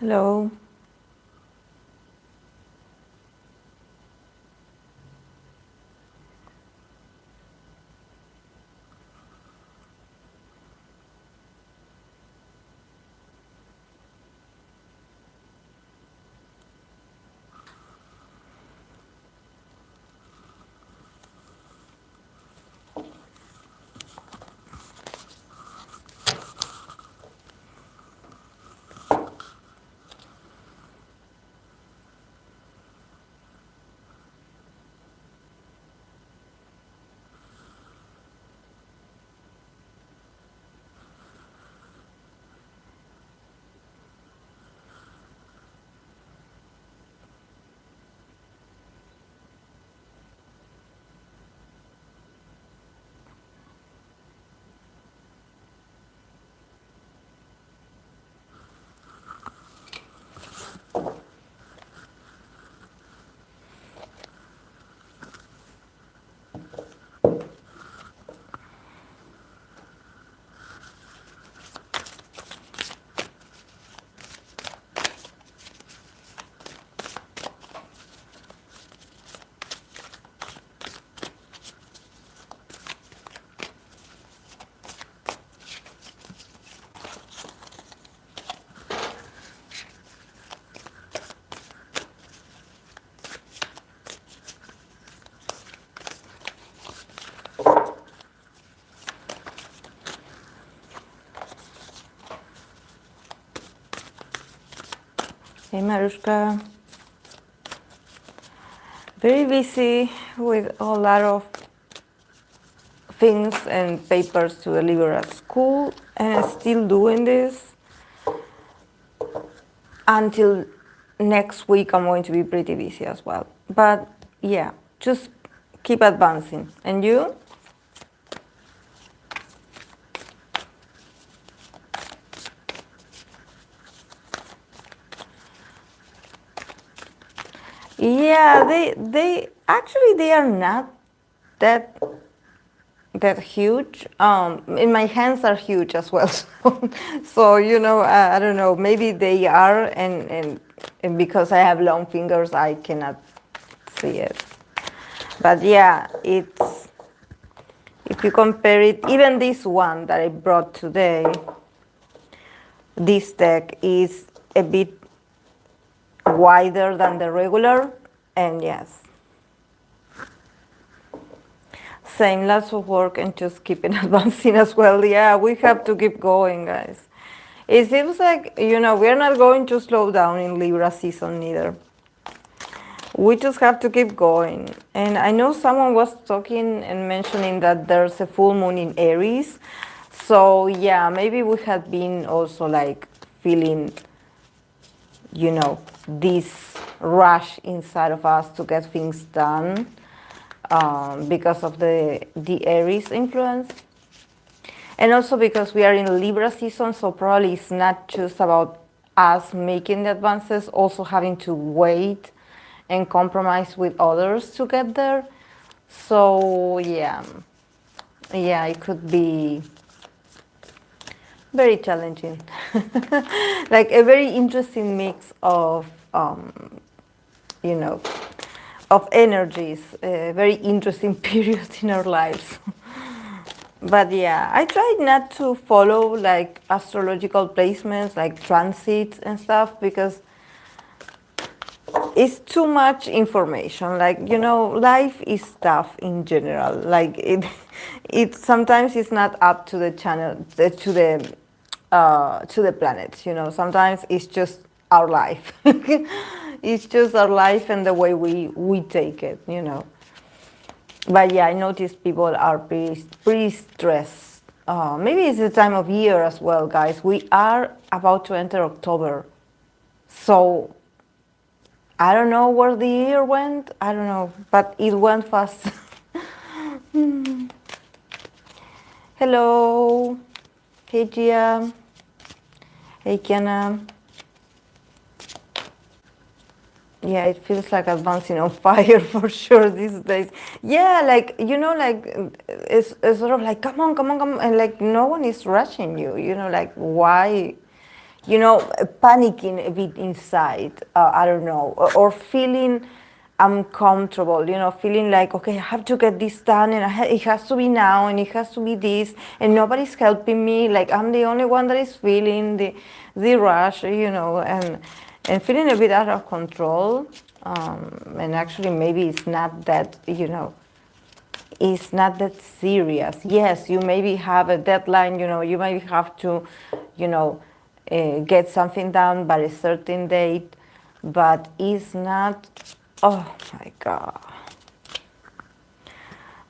Hello. Hey, Marushka. Very busy with a lot of things and papers to deliver at school, and I'm still doing this until next week. I'm going to be pretty busy as well. But yeah, just keep advancing. And you? Yeah, they actually they are not that that huge. In my hands are huge as well. So you know, I don't know. Maybe they are, and because I have long fingers, I cannot see it. But yeah, it's if you compare it, even this one that I brought today, this deck is a bit wider than the regular, and yes. Same, lots of work and just keeping advancing as well. Yeah, we have to keep going, guys. It seems like, you know, we're not going to slow down in Libra season neither. We just have to keep going. And I know someone was talking and mentioning that there's a full moon in Aries. So yeah, maybe we had been also like feeling, you know, this rush inside of us to get things done. Because of the Aries influence. And also because we are in Libra season, so probably it's not just about us making the advances, also having to wait and compromise with others to get there. So yeah, it could be very challenging. Like a very interesting mix of, you know, of energies, a very interesting period in our lives. But yeah, I try not to follow like astrological placements, like transits and stuff, because it's too much information. Like, you know, life is tough in general. Like it sometimes it's not up to the channel, to the planets. You know, sometimes it's just our life. It's just our life and the way we take it. You know. But yeah, I notice people are pretty stressed. Maybe it's the time of year as well, guys. We are about to enter October. So I don't know where the year went. I don't know, but it went fast. Hello. Hey, Gia. Hey, Kiana. Yeah, it feels like advancing on fire for sure these days. Yeah, like, you know, like, it's sort of like, come on, come on, come on. And like, no one is rushing you, you know, like, why you know, panicking a bit inside, I don't know, or feeling uncomfortable, you know, feeling like, okay, I have to get this done, and it has to be now, and it has to be this, and nobody's helping me, like I'm the only one that is feeling the rush, you know, and feeling a bit out of control. And actually maybe it's not that, you know, it's not that serious. Yes, you maybe have a deadline, you know, you maybe have to, you know, get something done by a certain date, but it's not, oh my God.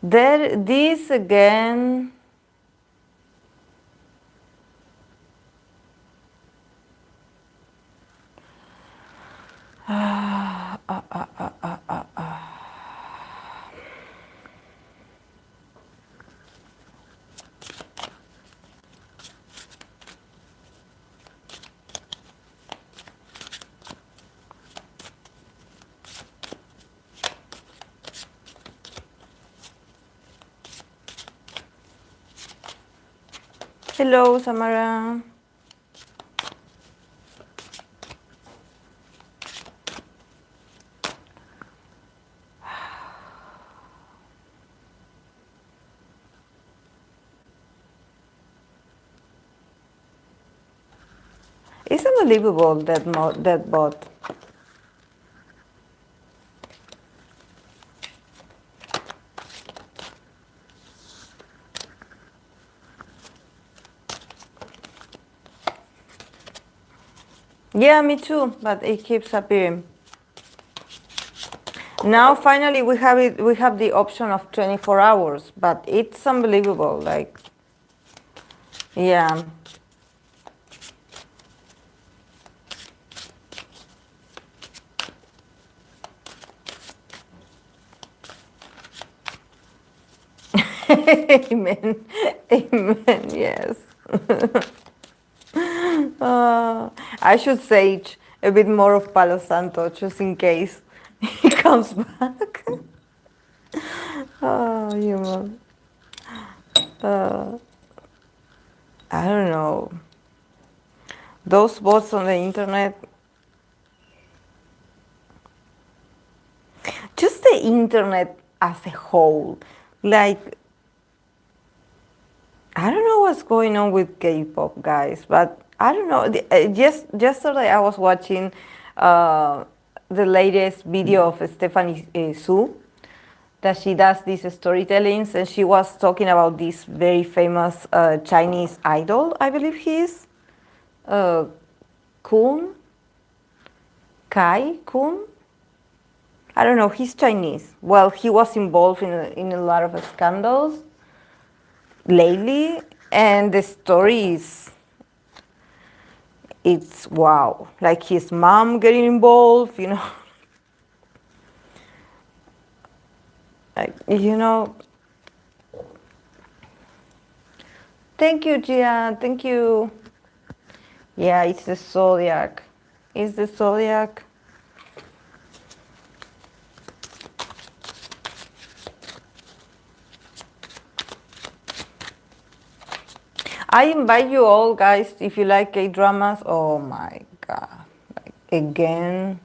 This again, hello, Samara. It's unbelievable, that bot. Yeah, me too, but it keeps appearing. Now finally we have it. We have the option of 24 hours, but it's unbelievable. Like, yeah. Amen. Amen. Yes. I should sage a bit more of Palo Santo just in case he comes back. Oh, human. I don't know. Those bots on the internet, just the internet as a whole, like, I don't know what's going on with K-pop, guys, but I don't know. Just yesterday I was watching the latest video of Stephanie Su, that she does these storytellings, and she was talking about this very famous Chinese idol, I believe he is, Kun, Kai Kun. I don't know, he's Chinese. Well, he was involved in a lot of scandals lately, and the story is, it's wow. Like his mom getting involved, you know. Like, you know. Thank you, Gia. Thank you. Yeah, it's the zodiac. It's the zodiac. I invite you all, guys, if you like K-dramas. Oh my God. Like, again.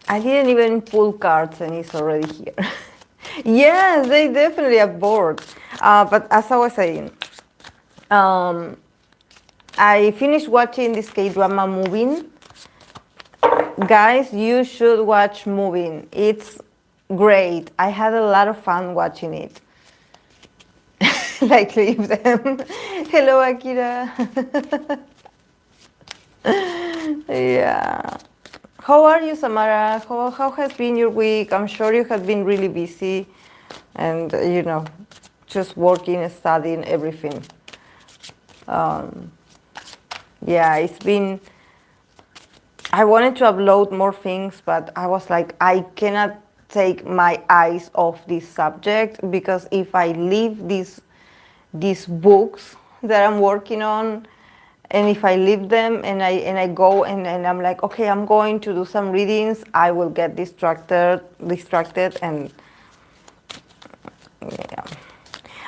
I didn't even pull cards and it's already here. Yes, they definitely are bored. But as I was saying, I finished watching this K-drama Moving. Guys, you should watch Moving. It's great. I had a lot of fun watching it. Like, leave them. Hello, Akira. Yeah. How are you, Samara? How has been your week? I'm sure you have been really busy and, you know, just working, studying, everything. Yeah, it's been, I wanted to upload more things, but I was like, I cannot take my eyes off this subject, because if I leave these books that I'm working on, and if I leave them and I go and I'm like, okay, I'm going to do some readings, I will get distracted, and yeah.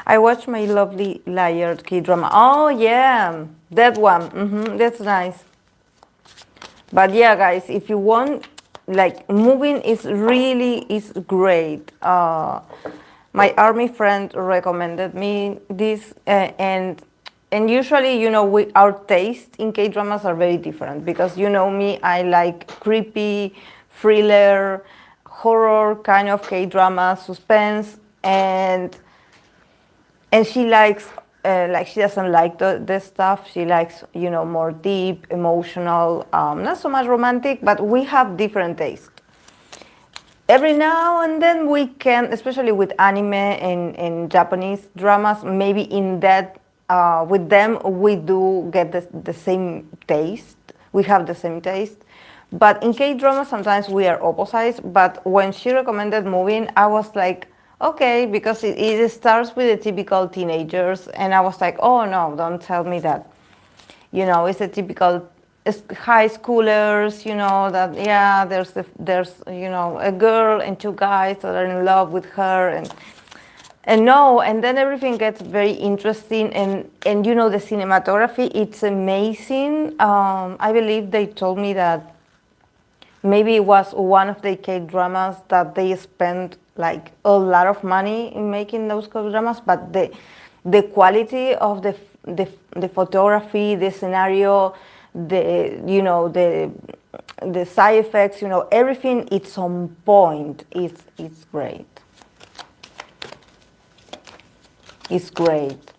I watched My Lovely Liar K-drama. Oh yeah, that one. That's nice. But yeah, guys, if you want, like, moving is great. My army friend recommended me this, and usually, our taste in K-dramas are very different, because me, I like creepy, thriller, horror kind of K-drama, suspense, and she likes, like, she doesn't like the stuff. She likes, more deep, emotional, not so much romantic, but we have different tastes. Every now and then we can, especially with anime and Japanese dramas, maybe in that, with them, we do get the same taste. We have the same taste. But in K-drama, sometimes we are opposites. But when she recommended Moving, I was like, okay, because it starts with the typical teenagers. And I was like, oh no, don't tell me that. It's a typical high schoolers, that, yeah, there's a girl and two guys that are in love with her, and no, and then everything gets very interesting, and the cinematography, it's amazing. I believe they told me that maybe it was one of the K-dramas that they spent like a lot of money in making those K-dramas, but the quality of the photography, the scenario, the side effects, everything, it's on point. It's great. It's great.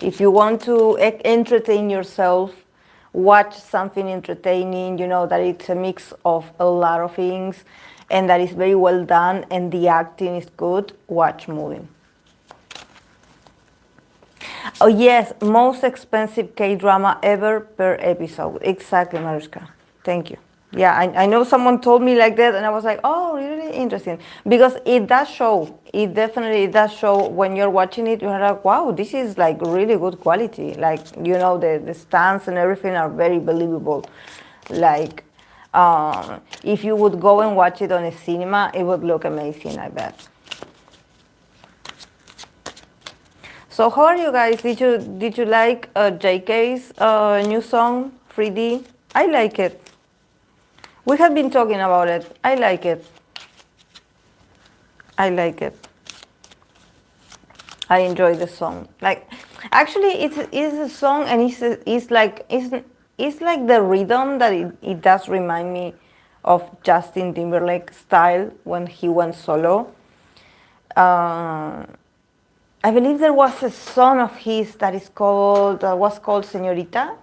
If you want to entertain yourself, watch something entertaining, that it's a mix of a lot of things, and that is very well done, and the acting is good, watch Moving. Oh yes, most expensive K-drama ever per episode. Exactly, Mariska. Thank you. Yeah, I know someone told me like that, and I was like, oh, really interesting. Because it does show. It definitely does show when you're watching it. You're like, wow, this is like really good quality. Like, the stunts and everything are very believable. Like, if you would go and watch it on a cinema, it would look amazing, I bet. So how are you guys? Did you like JK's new song, 3D? I like it. We have been talking about it. I like it. I like it. I enjoy the song. Like, actually, it's a song, and it's like the rhythm that it does remind me of Justin Timberlake style when he went solo. I believe there was a song of his that was called Señorita,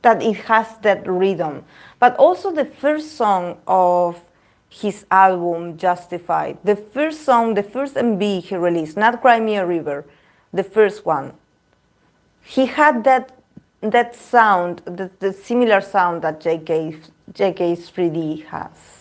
that it has that rhythm. But also the first song of his album, Justified, the first song, the first MV he released, not Cry Me a River, the first one, he had that sound, the similar sound that JK's 3D has.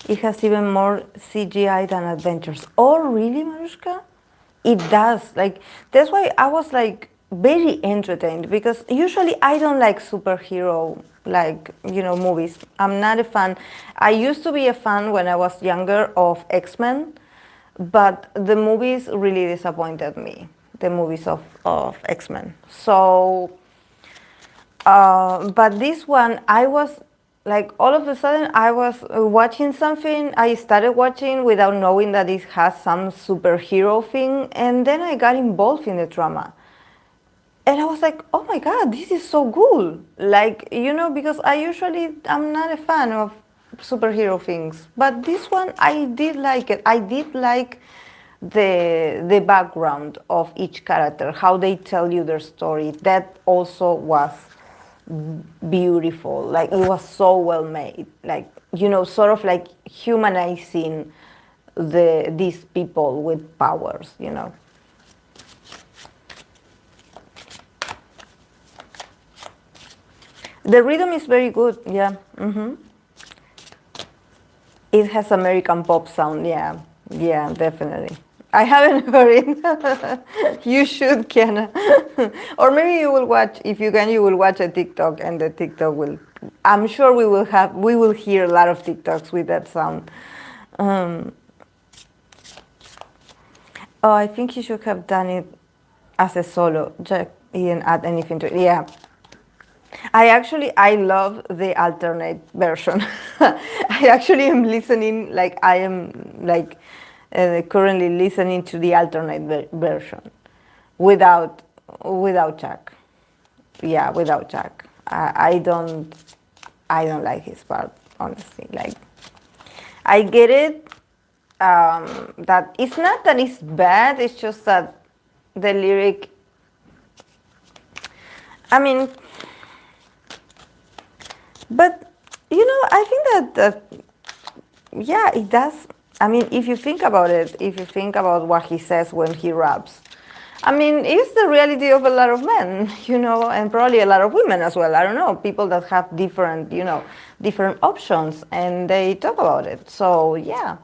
It has even more CGI than Adventures. Oh, really, Mariska? It does. Like, that's why I was like very entertained, because usually I don't like superhero movies. I'm not a fan. I used to be a fan when I was younger of X-Men, but the movies really disappointed me. The movies of X-Men. So, but this one, I was like, all of a sudden, I was watching something. I started watching without knowing that it has some superhero thing, and then I got involved in the drama. And I was like, oh my God, this is so cool. Like, because I'm not a fan of superhero things. But this one, I did like it. I did like the background of each character, how they tell you their story. That also was beautiful. Like, it was so well made, like, sort of like humanizing these people with powers. The rhythm is very good, yeah. It has American pop sound, yeah. Yeah, definitely. I haven't heard it. You should, Kiana. Or maybe you will watch, if you can, you will watch a TikTok and the TikTok will, I'm sure we will hear a lot of TikToks with that sound. Oh, I think he should have done it as a solo. Jack, he didn't add anything to it. Yeah. I love the alternate version. I actually am listening, like I am like currently listening to the alternate version without Jack. Yeah, without Jack. I don't like his part, honestly. Like, I get it. That it's not that it's bad. It's just that the lyric. I mean, but I think that yeah, it does. I mean, if you think about it, if you think about what he says when he raps, I mean, it's the reality of a lot of men, and probably a lot of women as well. I don't know, people that have different, different options, and they talk about it. So yeah,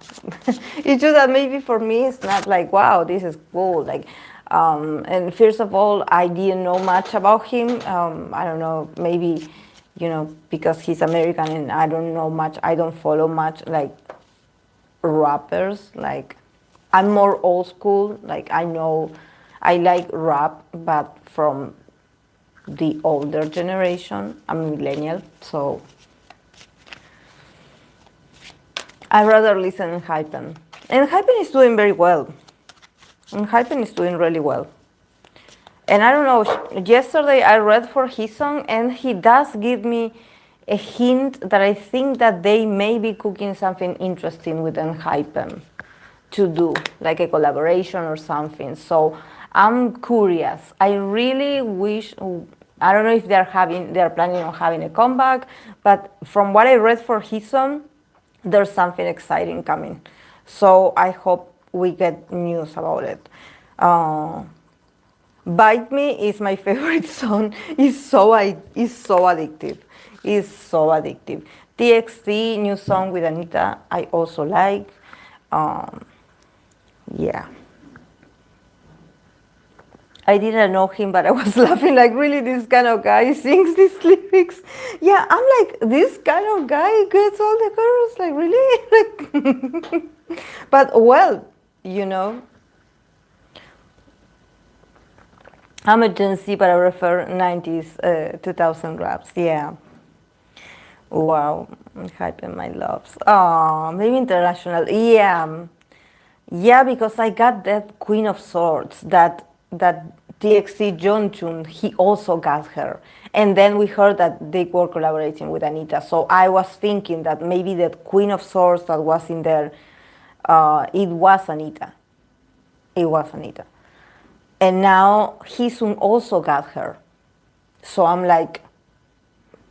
it's just that maybe for me, it's not like, wow, this is cool. Like, and first of all, I didn't know much about him. I don't know, maybe, because he's American and I don't know much. I don't follow much like rappers. Like, I'm more old school. Like, I like rap, but from the older generation. I'm a millennial, so I rather listen to Enhypen. Enhypen is doing very well. Enhypen is doing really well. And I don't know, yesterday I read for his song, and he does give me a hint that I think that they may be cooking something interesting with Enhypen to do, like a collaboration or something. So I'm curious. I really wish, I don't know if they're planning on having a comeback, but from what I read for his song, there's something exciting coming. So I hope we get news about it. Bite Me is my favorite song. It's so addictive. It's so addictive. TXT, new song with Anita, I also like. Yeah. I didn't know him, but I was laughing like, really, this kind of guy sings these lyrics? Yeah, I'm like, this kind of guy gets all the girls, like, really? Like, but, well, I'm a Gen Z, but I prefer 90s, 2000 raps, yeah. Wow, Hyping my loves. Oh, maybe international, yeah. Yeah, because I got that Queen of Swords, that TXT Jonghyun, he also got her. And then we heard that they were collaborating with Anita. So I was thinking that maybe that Queen of Swords that was in there, it was Anita. It was Anita. And now Hisun also got her. So I'm like,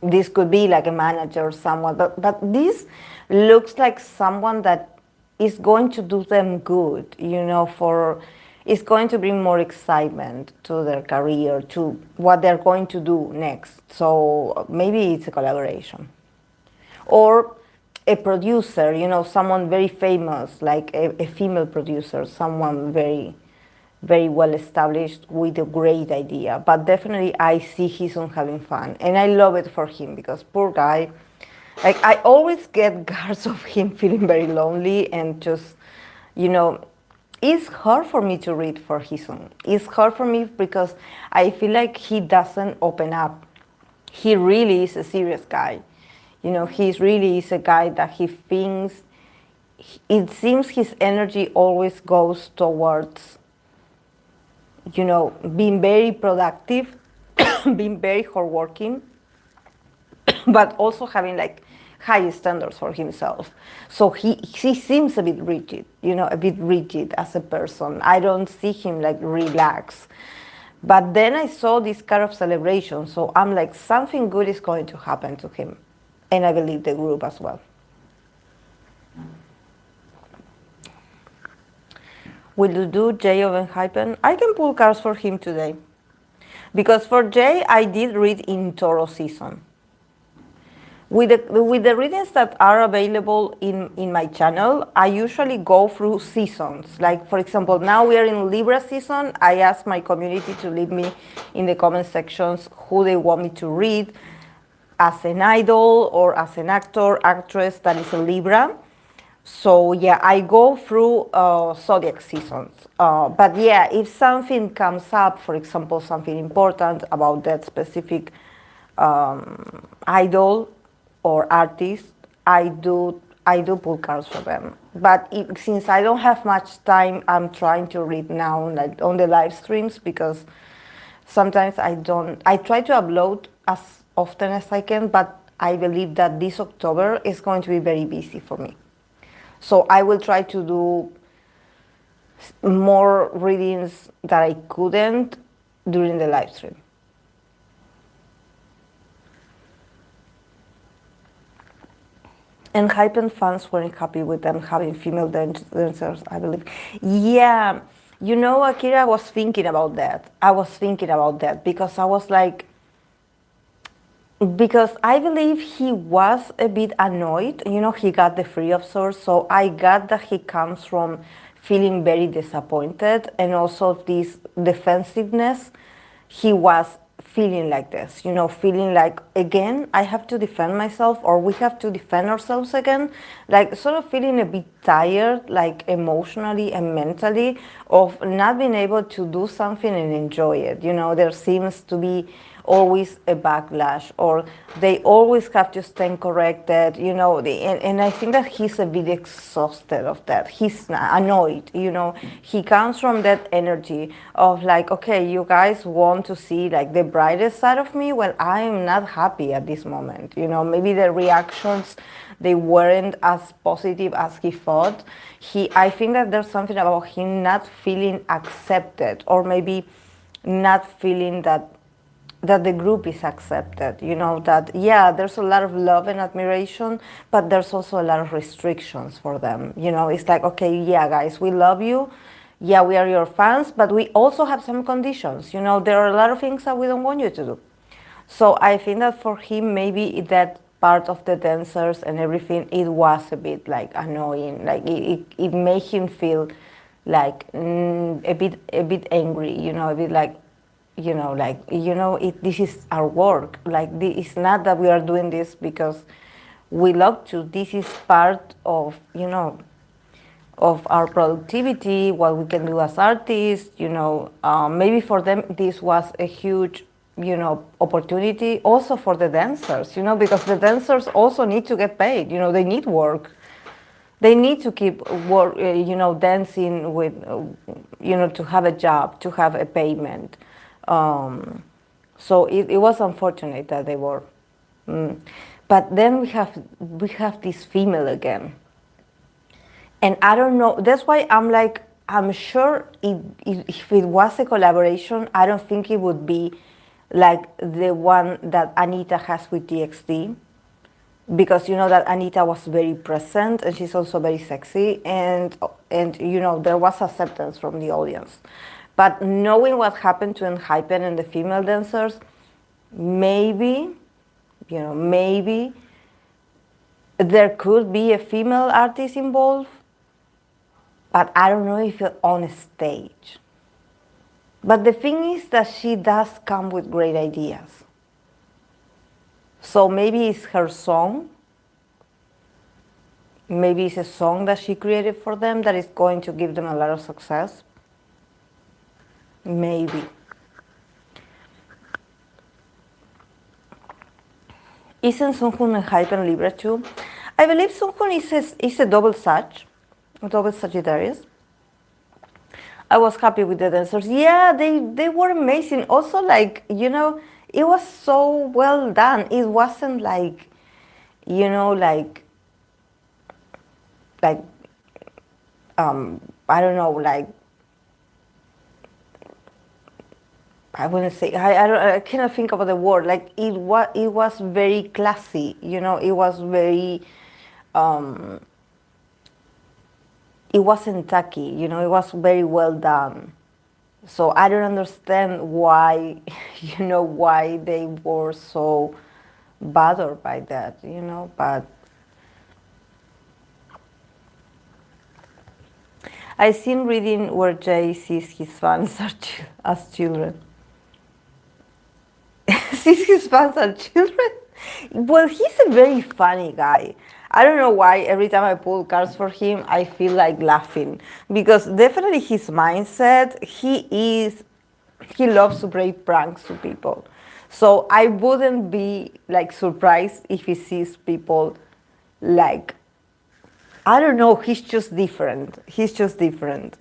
this could be like a manager or someone. But this looks like someone that is going to do them good, it's going to bring more excitement to their career, to what they're going to do next. So maybe it's a collaboration. Or a producer, someone very famous, like a female producer, someone very, very well established with a great idea. But definitely I see Hisun having fun. And I love it for him because poor guy, like I always get guards of him feeling very lonely and just, it's hard for me to read for Hisun. It's hard for me because I feel like he doesn't open up. He really is a serious guy. He really is a guy that he thinks, it seems his energy always goes towards, being very productive, being very hardworking, but also having like high standards for himself. So he seems a bit rigid as a person. I don't see him like relaxed. But then I saw this kind of celebration, so I'm like, something good is going to happen to him. And I believe the group as well. Will you do Jay of Enhypen? I can pull cards for him today. Because for Jay, I did read in Toro season. With the readings that are available in my channel, I usually go through seasons. Like, for example, now we are in Libra season. I ask my community to leave me in the comment sections who they want me to read as an idol or as an actor, actress that is a Libra. So yeah, I go through zodiac seasons. But yeah, if something comes up, for example, something important about that specific idol or artist, I do pull cards for them. But since I don't have much time, I'm trying to read now, like on the live streams, because sometimes I don't. I try to upload as often as I can, but I believe that this October is going to be very busy for me. So I will try to do more readings that I couldn't during the live stream. And Enhypen fans weren't happy with them having female dancers, I believe. Yeah, you know, Akira, was thinking about that. I was thinking about that because I was like, because I believe he was a bit annoyed. You know, he got the Three of Swords, so I got that he comes from feeling very disappointed and also this defensiveness. He was feeling like this, you know, feeling like, again, I have to defend myself, or we have to defend ourselves again, like sort of feeling a bit tired, like emotionally and mentally, of not being able to do something and enjoy it. You know, there seems to be always a backlash, or they always have to stand corrected, you know, and I think that he's a bit exhausted of that. He's annoyed, you know. He comes from that energy of like, okay, you guys want to see like the brightest side of me. Well, I am not happy at this moment, you know. Maybe the reactions, they weren't as positive as he thought. I think that there's something about him not feeling accepted, or maybe not feeling that the group is accepted, you know, that, yeah, there's a lot of love and admiration, but there's also a lot of restrictions for them. You know, it's like, okay, yeah, guys, we love you. Yeah, we are your fans, but we also have some conditions. You know, there are a lot of things that we don't want you to do. So I think that for him, maybe that part of the dancers and everything, it was a bit like annoying. Like it made him feel like a bit angry, you know, a bit like, you know, like, you know, this is our work. Like, it's not that we are doing this because we love to. This is part of, you know, of our productivity, what we can do as artists, you know. Maybe for them, this was a huge, you know, opportunity also for the dancers, you know, because the dancers also need to get paid, you know, they need work. They need to keep work, you know, dancing with, you know, to have a job, to have a payment. So it was unfortunate that they were. But then we have this female again. And I don't know, that's why I'm like, I'm sure if it was a collaboration, I don't think it would be like the one that Anita has with TXT. Because you know that Anita was very present and she's also very sexy, and you know, there was acceptance from the audience. But knowing what happened to Enhypen and the female dancers, maybe, you know, maybe there could be a female artist involved, but I don't know if on stage. But the thing is that she does come with great ideas. So maybe it's her song. Maybe it's a song that she created for them that is going to give them a lot of success. Maybe. Isn't Sunghun a Enhypen Libra too? I believe Sunghun is a double Sagittarius. I was happy with the dancers. Yeah, they were amazing. Also, like, you know, it was so well done. It wasn't like, you know, like I don't know, like, I wouldn't say, I cannot think of the word. Like, it was very classy, you know. It was very, it wasn't tacky, you know. It was very well done. So I don't understand why, you know, why they were so bothered by that, you know, but I seen reading where Jay sees his fans as children. Sees his fans as children? Well, he's a very funny guy. I don't know why every time I pull cards for him, I feel like laughing. Because definitely his mindset, he loves to play pranks to people. So I wouldn't be like surprised if he sees people like, I don't know, he's just different. He's just different.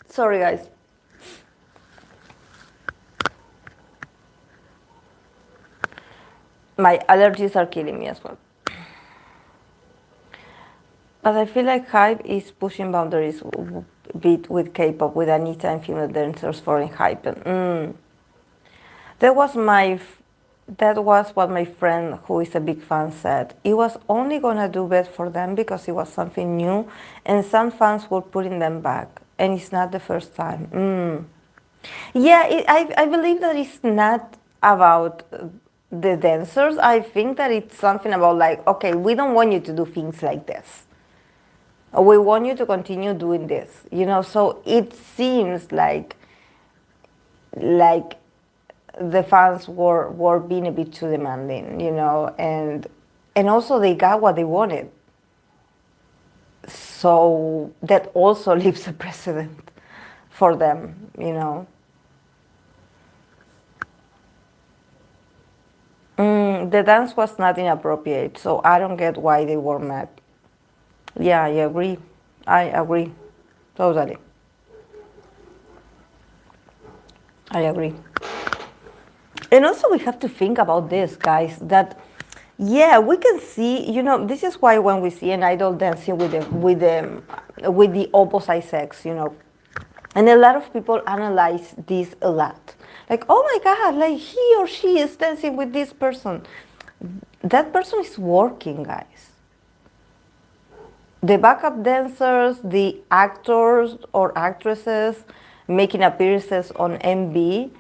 Sorry, guys. My allergies are killing me as well. But I feel like Hype is pushing boundaries a bit with K-pop, with Anita and female dancers for Enhypen. That was what my friend, who is a big fan, said. It was only gonna do bad for them because it was something new, and some fans were putting them back, and it's not the first time. Yeah, I believe that it's not about the dancers. I think that it's something about like, okay, we don't want you to do things like this. We want you to continue doing this, you know. So it seems like the fans were being a bit too demanding, you know, and also they got what they wanted. So that also leaves a precedent for them, you know. The dance was not inappropriate, so I don't get why they were mad. Yeah, I agree. I agree. Totally. I agree. And also we have to think about this, guys, that yeah, we can see, you know, this is why when we see an idol dancing with the opposite sex, you know, and a lot of people analyze this a lot. Like, oh my God, like he or she is dancing with this person. That person is working, guys. The backup dancers, the actors or actresses making appearances on MV,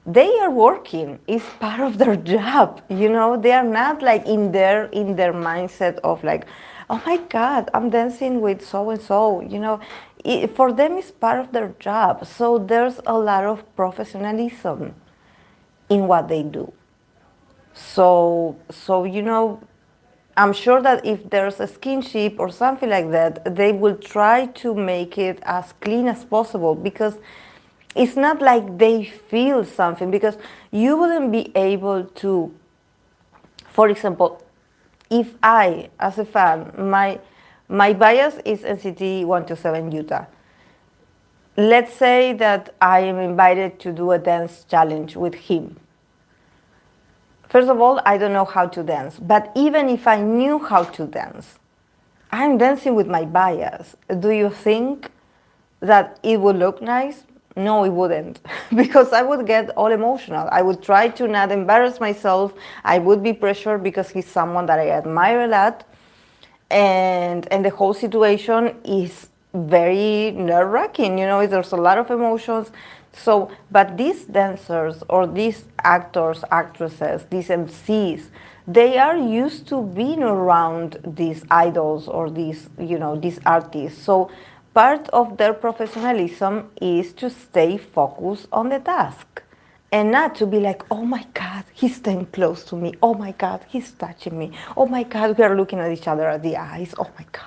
they are working. It's part of their job, you know. They are not like in their mindset of like, oh my God, I'm dancing with so and so, you know. For them, it's part of their job. So there's a lot of professionalism in what they do. So you know, I'm sure that if there's a skinship or something like that, they will try to make it as clean as possible, because it's not like they feel something, because you wouldn't be able to, for example, if I, as a fan, my bias is NCT 127 Utah. Let's say that I am invited to do a dance challenge with him. First of all, I don't know how to dance, but even if I knew how to dance, I'm dancing with my bias. Do you think that it would look nice? No, it wouldn't, because I would get all emotional. I would try to not embarrass myself. I would be pressured because he's someone that I admire a lot, and the whole situation is very nerve-wracking. You know, there's a lot of emotions. So, but these dancers or these actors, actresses, these MCs, they are used to being around these idols or these, you know, these artists. So part of their professionalism is to stay focused on the task and not to be like, oh my God, he's staying close to me. Oh my God, he's touching me. Oh my God, we are looking at each other at the eyes. Oh my God.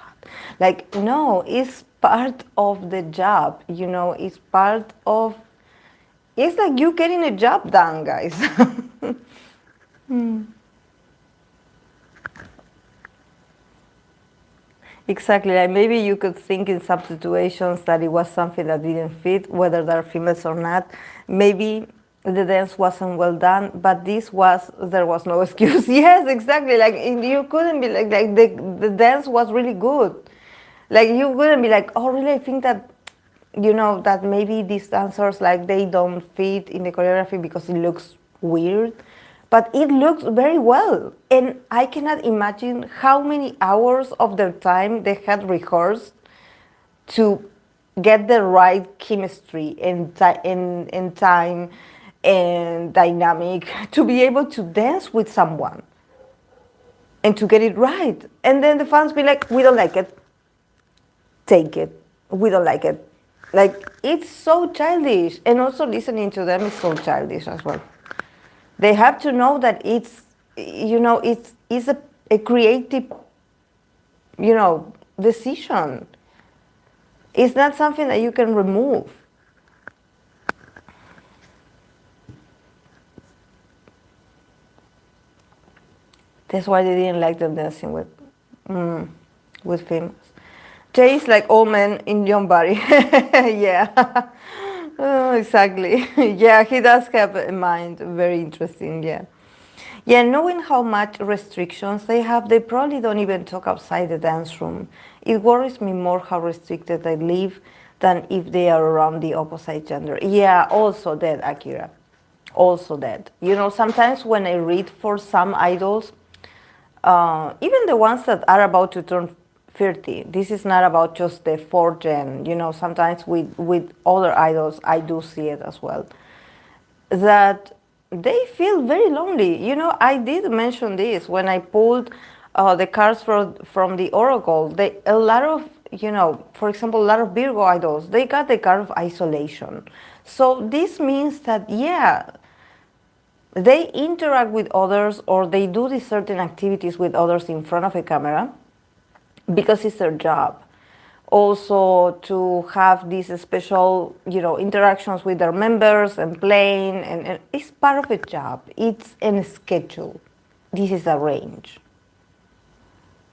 Like, no, it's part of the job, you know, it's part of, it's like you getting a job done, guys. Exactly, like maybe you could think in some situations that it was something that didn't fit, whether they're females or not. Maybe the dance wasn't well done, but there was no excuse. Yes, exactly, like you couldn't be like the dance was really good. Like you wouldn't be like, oh really, I think that, you know, that maybe these dancers, like they don't fit in the choreography because it looks weird, but it looks very well. And I cannot imagine how many hours of their time they had rehearsed to get the right chemistry and time and dynamic to be able to dance with someone and to get it right. And then the fans be like, we don't like it, take it, we don't like it. Like, it's so childish, and also listening to them is so childish as well. They have to know that it's, it's a creative, decision. It's not something that you can remove. That's why they didn't like them dancing with famous. Jay is like old man in young body. Yeah. Oh, exactly. Yeah, he does have a mind. Very interesting, yeah. Yeah, knowing how much restrictions they have, they probably don't even talk outside the dance room. It worries me more how restricted they live than if they are around the opposite gender. Yeah, also that, Akira. Also that. Sometimes when I read for some idols, even the ones that are about to turn 30, this is not about just the fourth gen. Sometimes with other idols, I do see it as well, that they feel very lonely. I did mention this when I pulled the cards from the Oracle. A lot of, for example, a lot of Virgo idols, they got the card of isolation. So this means that, yeah, they interact with others, or they do these certain activities with others in front of a camera because it's their job. Also to have these special, interactions with their members and playing, and it's part of a job. It's in a schedule. This is arranged.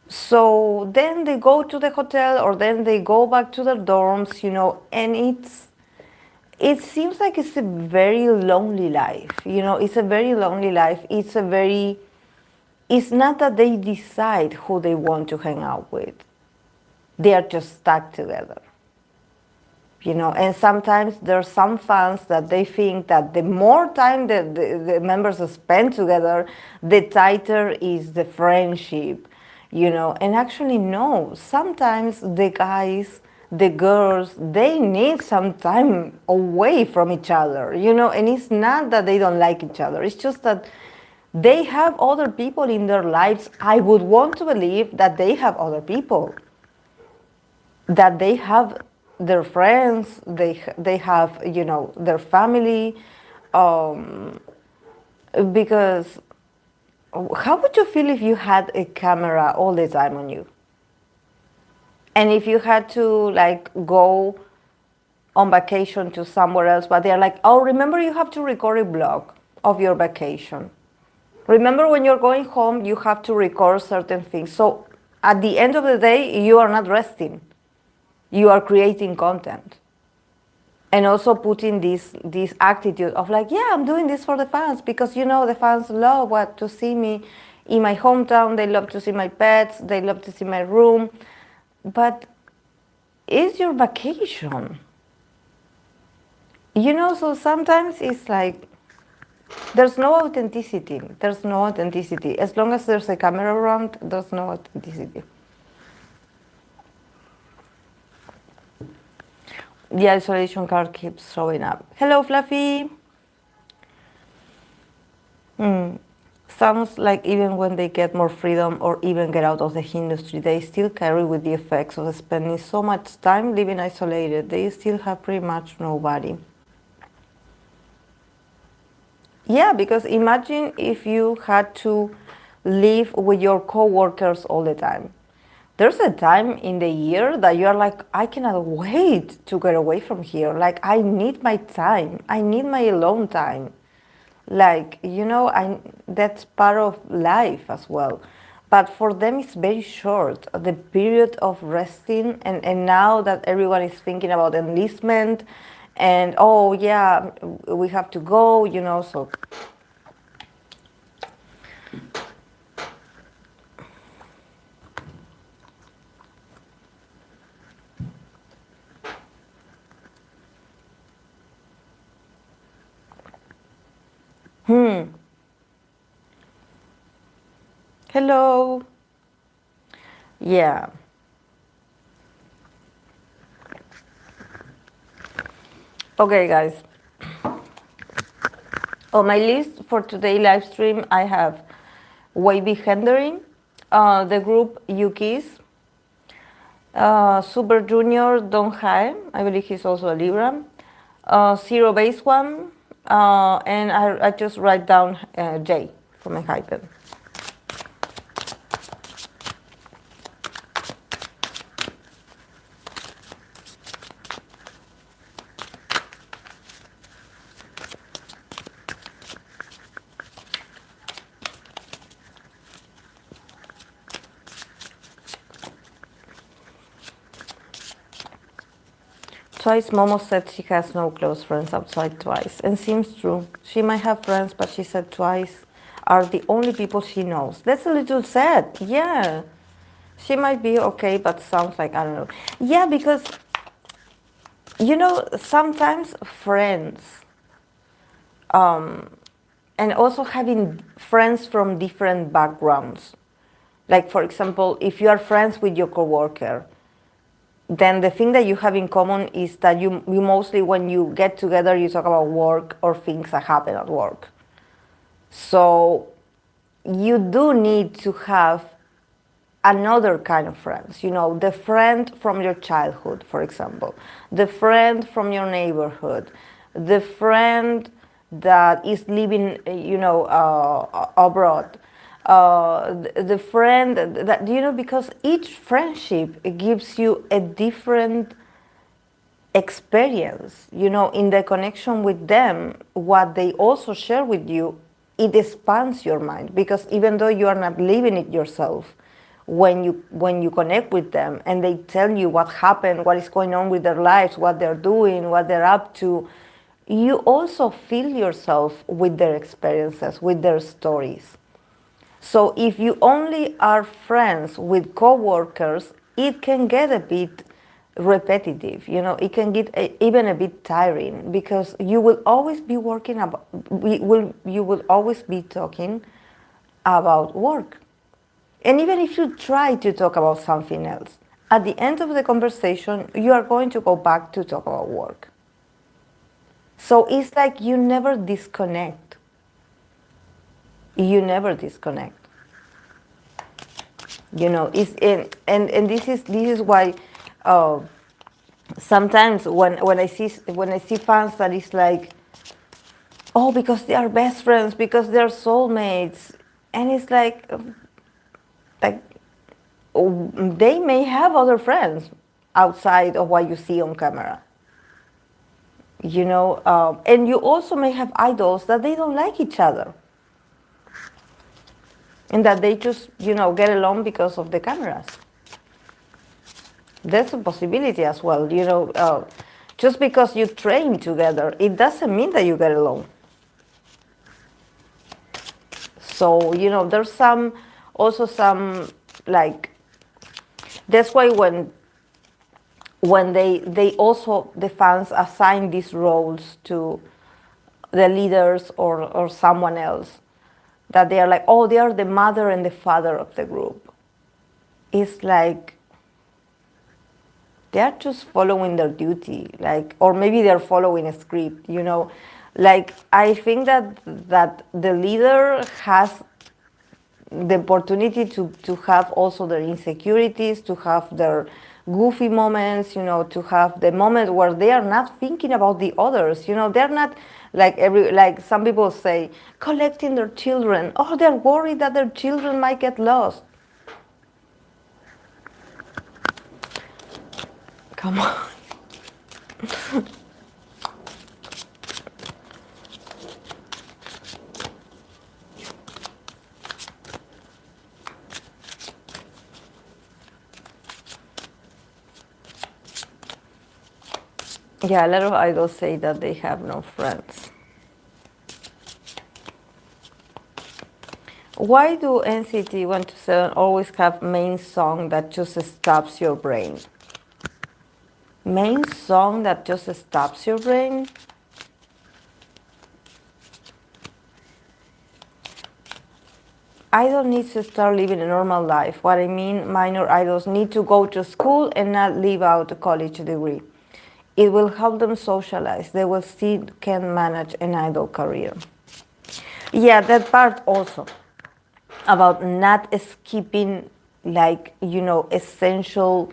So then they go to the hotel, or then they go back to their dorms, and it seems like it's a very lonely life. It's a very lonely life. It's not that they decide who they want to hang out with. They are just stuck together. And sometimes there are some fans that they think that the more time that the members spend together, the tighter is the friendship, and actually no, sometimes the guys, the girls, they need some time away from each other, and it's not that they don't like each other, it's just that they have other people in their lives. I would want to believe that they have other people, that they have their friends, they have, their family, because how would you feel if you had a camera all the time on you? And if you had to like go on vacation to somewhere else, but they're like, oh, remember you have to record a vlog of your vacation. Remember when you're going home, you have to record certain things. So at the end of the day, you are not resting. You are creating content. And also putting this attitude of like, yeah, I'm doing this for the fans, because the fans love to see me in my hometown. They love to see my pets. They love to see my room. But it's your vacation. So sometimes it's like there's no authenticity. There's no authenticity. As long as there's a camera around, there's no authenticity. The isolation card keeps showing up. Hello, Fluffy. Sounds like even when they get more freedom or even get out of the industry, they still carry with the effects of spending so much time living isolated. They still have pretty much nobody. Yeah, because imagine if you had to live with your coworkers all the time. There's a time in the year that you're like, I cannot wait to get away from here. Like, I need my time. I need my alone time. Like, that's part of life as well. But for them, it's very short. The period of resting, and now that everyone is thinking about enlistment, and oh yeah, we have to go, so. Hello. Yeah. Okay, guys. On my list for today live stream, I have WayV Hendery, the group Ukiss, Super Junior Donghae, I believe he's also a Libra, Zero Base One, and I just write down J from Enhypen. Twice Momo said she has no close friends outside Twice, and seems true. She might have friends, but she said Twice are the only people she knows. That's a little sad. Yeah. She might be okay, but sounds like, I don't know. Yeah, because, you know, sometimes friends, and also having friends from different backgrounds. Like, for example, if you are friends with your coworker, then the thing that you have in common is that you mostly, when you get together, you talk about work or things that happen at work. So you do need to have another kind of friends, you know, the friend from your childhood, for example, the friend from your neighborhood, the friend that is living, you know, abroad, the friend that, you know, because each friendship gives you a different experience, you know, in the connection with them. What they also share with you, it expands your mind, because even though you are not living it yourself, when you connect with them and they tell you what happened, what is going on with their lives, what they're doing, what they're up to, you also feel yourself with their experiences, with their stories. So if you only are friends with coworkers, it can get a bit repetitive, you know, it can get even a bit tiring, because you will always be you will always be talking about work. And even if you try to talk about something else, at the end of the conversation, you are going to go back to talk about work. So it's like you never disconnect. You never disconnect. You know, and this is why sometimes when I see fans that is like, oh, because they are best friends, because they are soulmates, and it's like they may have other friends outside of what you see on camera. You know, and you also may have idols that they don't like each other, and that they just, you know, get along because of the cameras. That's a possibility as well, you know. Just because you train together, it doesn't mean that you get along. So, you know, there's also some, like, that's why when they also, the fans assign these roles to the leaders or someone else, that they are like, oh, they are the mother and the father of the group. It's like they're just following their duty, like, or maybe they're following a script, you know. Like, I think that the leader has the opportunity to have also their insecurities, to have their goofy moments, you know, to have the moment where they are not thinking about the others, you know. They're not like some people say, collecting their children. Oh, they're worried that their children might get lost. Come on. Yeah, a lot of idols say that they have no friends. Why do NCT 127 always have main song that just stops your brain? Main song that just stops your brain? Idol needs to start living a normal life. What I mean, minor idols need to go to school and not leave out a college degree. it will help them socialize. They will still can manage an idol career. Yeah, that part also about not skipping, like, essential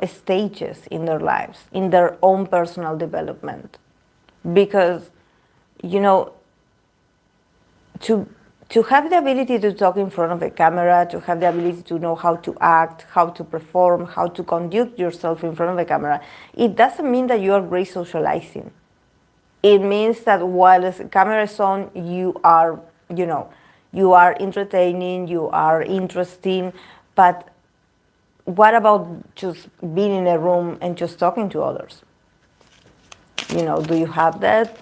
stages in their lives, in their own personal development. Because, you know, to to have the ability to talk in front of a camera, to have the ability to know how to act, how to perform, how to conduct yourself in front of a camera, it doesn't mean that you are great socializing. It means that while the camera is on, you are entertaining, you are interesting, but what about just being in a room and just talking to others? Do you have that?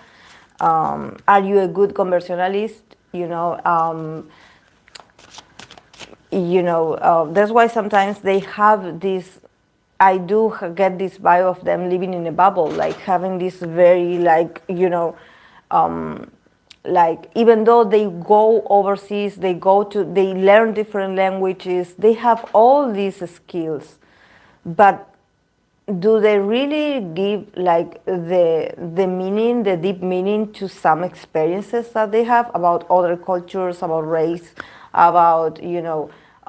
Are you a good conversationalist? That's why sometimes they have this. I do get this vibe of them living in a bubble, like having this very, like even though they go overseas, they learn different languages, they have all these skills, but do they really give like the meaning, the deep meaning to some experiences that they have about other cultures, about race, about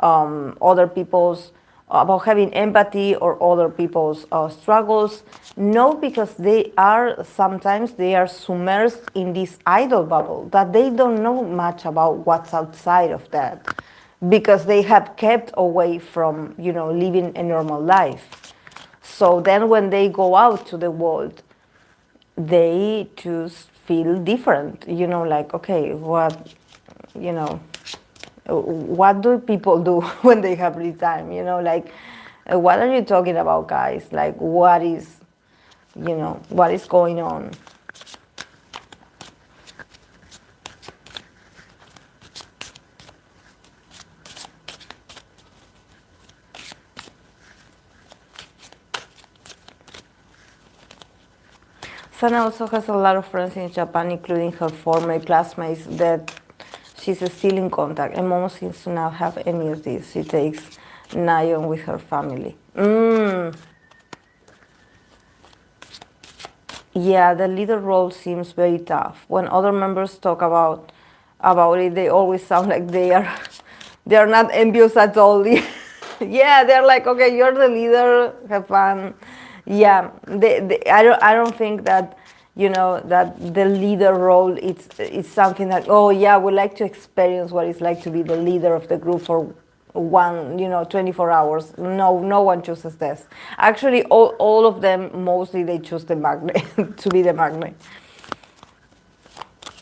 other people's, about having empathy or other people's struggles? No, because sometimes they are submerged in this idol bubble that they don't know much about what's outside of that, because they have kept away from living a normal life. So then when they go out to the world, they just feel different, like, okay, what do people do when they have free time? Like, what are you talking about, guys? Like, what is going on? Sana also has a lot of friends in Japan, including her former classmates that she's still in contact, and Momo seems to not have any of this. She takes Nayeon with her family. Yeah, the leader role seems very tough. When other members talk about it, they always sound like they are not envious at all. Yeah, they're like, okay, you're the leader, have fun. Yeah, I don't think that that the leader role it's something that, oh yeah, we like to experience what it's like to be the leader of the group for 24 hours. No one chooses this. Actually, all of them, mostly they choose the magnet to be the magnet.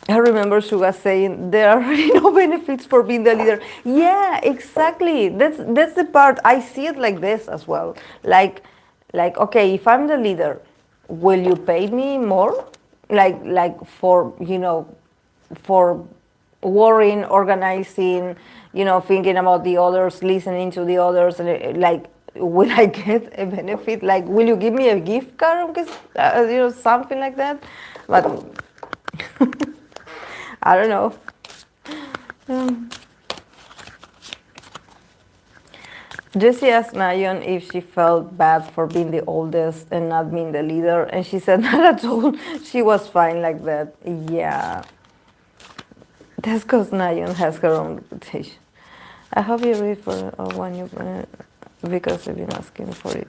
I remember Suga saying there are really no benefits for being the leader. Yeah, exactly. That's the part. I see it like this as well. Like, okay, if I'm the leader, will you pay me more? Like for for worrying, organizing, thinking about the others, listening to the others, like, will I get a benefit? Like, will you give me a gift card? Something like that. But I don't know. Jessie asked Nayeon if she felt bad for being the oldest and not being the leader, and she said not at all. She was fine like that. Yeah. That's because Nayeon has her own reputation. I hope you read for one you because I've been asking for it.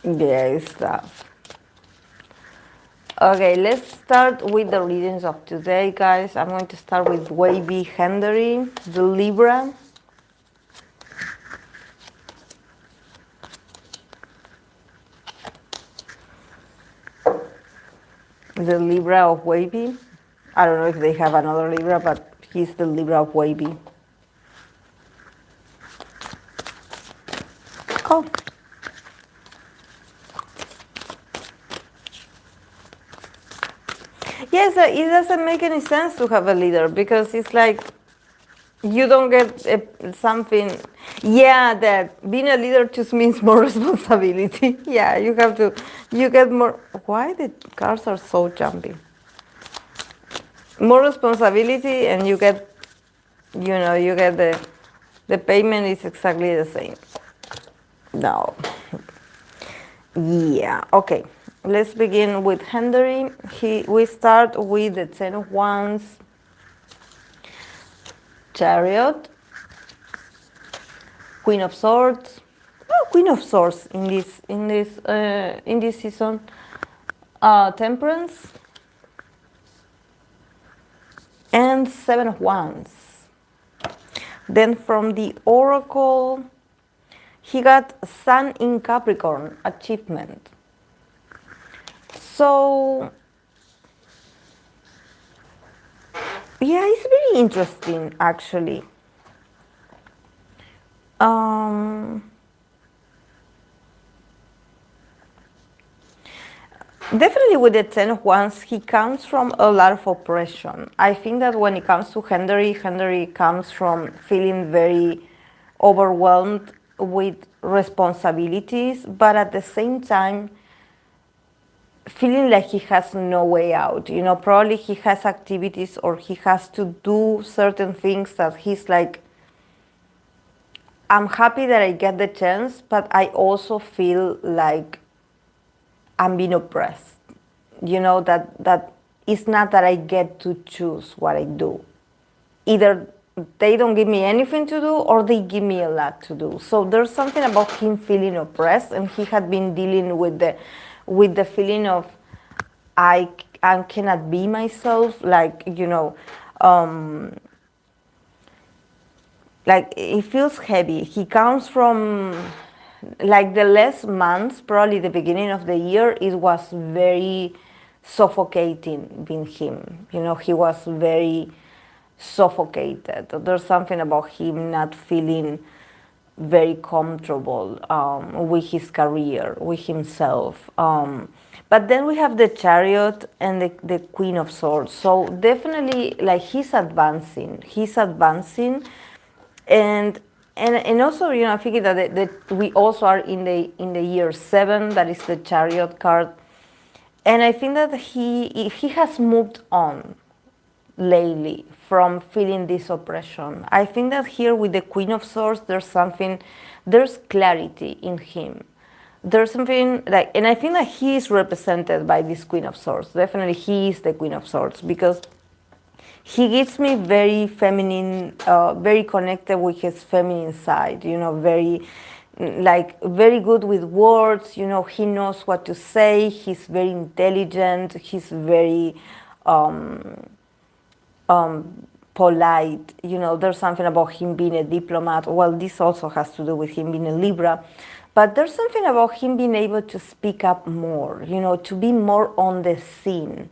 Yeah, it's tough. Okay, let's start with the readings of today, guys. I'm going to start with WayV Hendery, the Libra. The Libra of WayV. I don't know if they have another Libra, but he's the Libra of WayV. Oh. Yes, it doesn't make any sense to have a leader because it's like you don't get something. Yeah, that being a leader just means more responsibility. Yeah, you have to. You get more. Why the cars are so jumpy? More responsibility, and you get. You get the payment is exactly the same. No. Yeah. Okay. Let's begin with Hendery. We start with the 10 of Wands, Chariot, Queen of Swords. Oh, Queen of Swords in this season. Temperance and 7 of Wands. Then from the Oracle, he got Sun in Capricorn, achievement. So yeah, it's very interesting actually. Definitely with the 10 of Wands, he comes from a lot of oppression. I think that when it comes to Hendery comes from feeling very overwhelmed with responsibilities, but at the same time, feeling like he has no way out. Probably he has activities or he has to do certain things that he's like, I'm happy that I get the chance, but I also feel like I'm being oppressed. That it's not that I get to choose what I do. Either they don't give me anything to do or they give me a lot to do. So there's something about him feeling oppressed, and he had been dealing with the feeling of I cannot be myself, like like it feels heavy. He comes from like the last months, probably the beginning of the year, it was very suffocating being him. He was very suffocated. There's something about him not feeling very comfortable with his career, with himself. But then we have the Chariot and the Queen of Swords. So definitely, like, he's advancing. And also, I think that we also are in the year 7. That is the Chariot card, and I think that he has moved on lately from feeling this oppression. I think that here with the Queen of Swords, there's clarity in him. There's something like, and I think that he is represented by this Queen of Swords. Definitely, he is the Queen of Swords because he gives me very feminine, very connected with his feminine side, very good with words, he knows what to say, he's very intelligent, he's very polite, there's something about him being a diplomat. Well, this also has to do with him being a Libra, but there's something about him being able to speak up more, to be more on the scene,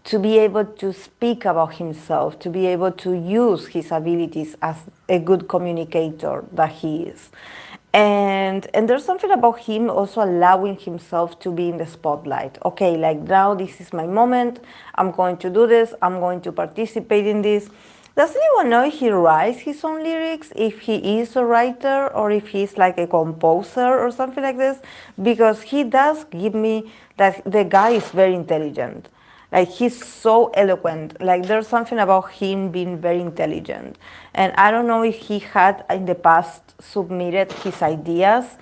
to be able to speak about himself, to be able to use his abilities as a good communicator that he is. And there's something about him also allowing himself to be in the spotlight. Okay, like now this is my moment, I'm going to do this, I'm going to participate in this. Does anyone know if he writes his own lyrics, if he is a writer or if he's like a composer or something like this? Because he does give me that the guy is very intelligent. Like, he's so eloquent. Like, there's something about him being very intelligent. And I don't know if he had in the past submitted his ideas.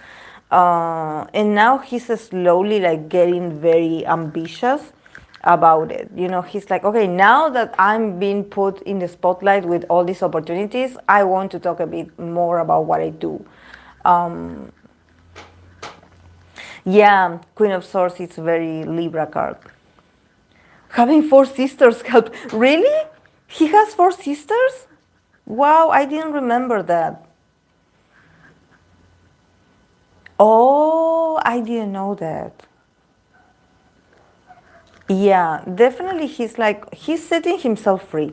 And now he's slowly like getting very ambitious about it. He's like, okay, now that I'm being put in the spotlight with all these opportunities, I want to talk a bit more about what I do. Yeah, Queen of Swords is a very Libra card. Having 4 sisters help. Really? He has 4 sisters? Wow, I didn't remember that. Oh, I didn't know that. Yeah, definitely he's setting himself free.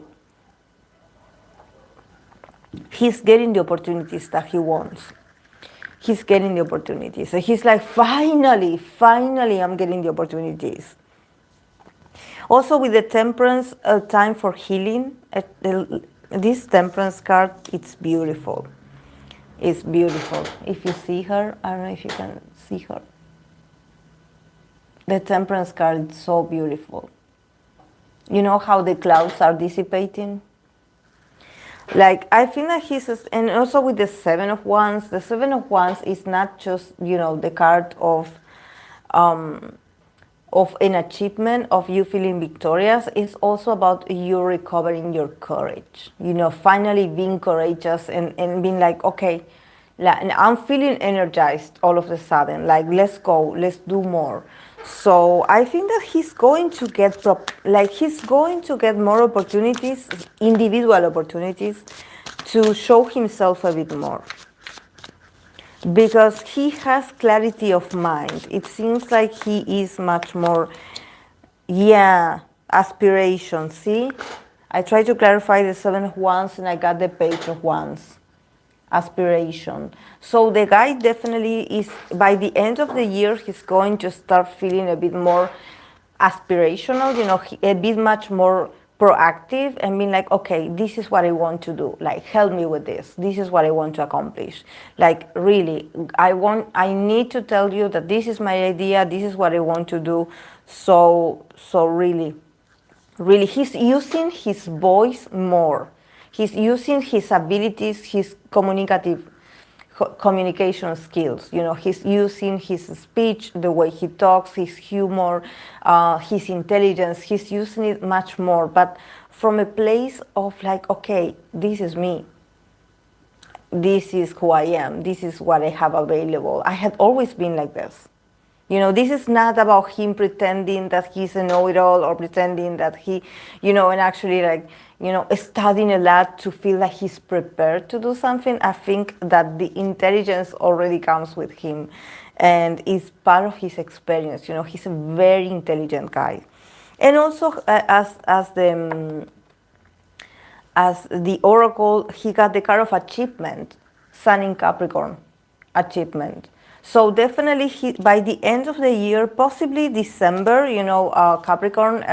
He's getting the opportunities that he wants. He's getting the opportunities. So he's like, finally, I'm getting the opportunities. Also with the temperance, time for healing. This temperance card, it's beautiful. It's beautiful. If you see her, I don't know if you can see her. The temperance card is so beautiful. You know how the clouds are dissipating? Like, I think that and also with the Seven of Wands, the Seven of Wands is not just, you know, the card of an achievement, of you feeling victorious. It's also about you recovering your courage, you know, finally being courageous and being like, okay, I'm feeling energized all of a sudden, like, let's go, let's do more. So I think that he's going to get more opportunities, individual opportunities, to show himself a bit more, because he has clarity of mind. It seems like he is much more, aspiration. See, I tried to clarify the Seven of Wands and I got the Page of Wands. Aspiration. So the guy definitely is, by the end of the year, he's going to start feeling a bit more aspirational, you know, a bit much more proactive, and being like, okay, this is what I want to do, like, help me with this is what I want to accomplish, like, really, I need to tell you that this is my idea, this is what I want to do. So really, he's using his voice more. He's using his abilities, his communication skills. You know, he's using his speech, the way he talks, his humor, his intelligence. He's using it much more, but from a place of like, okay, this is me. This is who I am. This is what I have available. I had always been like this. You know, this is not about him pretending that he's a know-it-all, or pretending that he, you know, and actually, like, you know, studying a lot to feel like he's prepared to do something. I think that the intelligence already comes with him and is part of his experience. You know, he's a very intelligent guy. And also, as the oracle, he got the card of achievement, Sun in Capricorn, achievement. So definitely, by the end of the year, possibly December, you know, Capricorn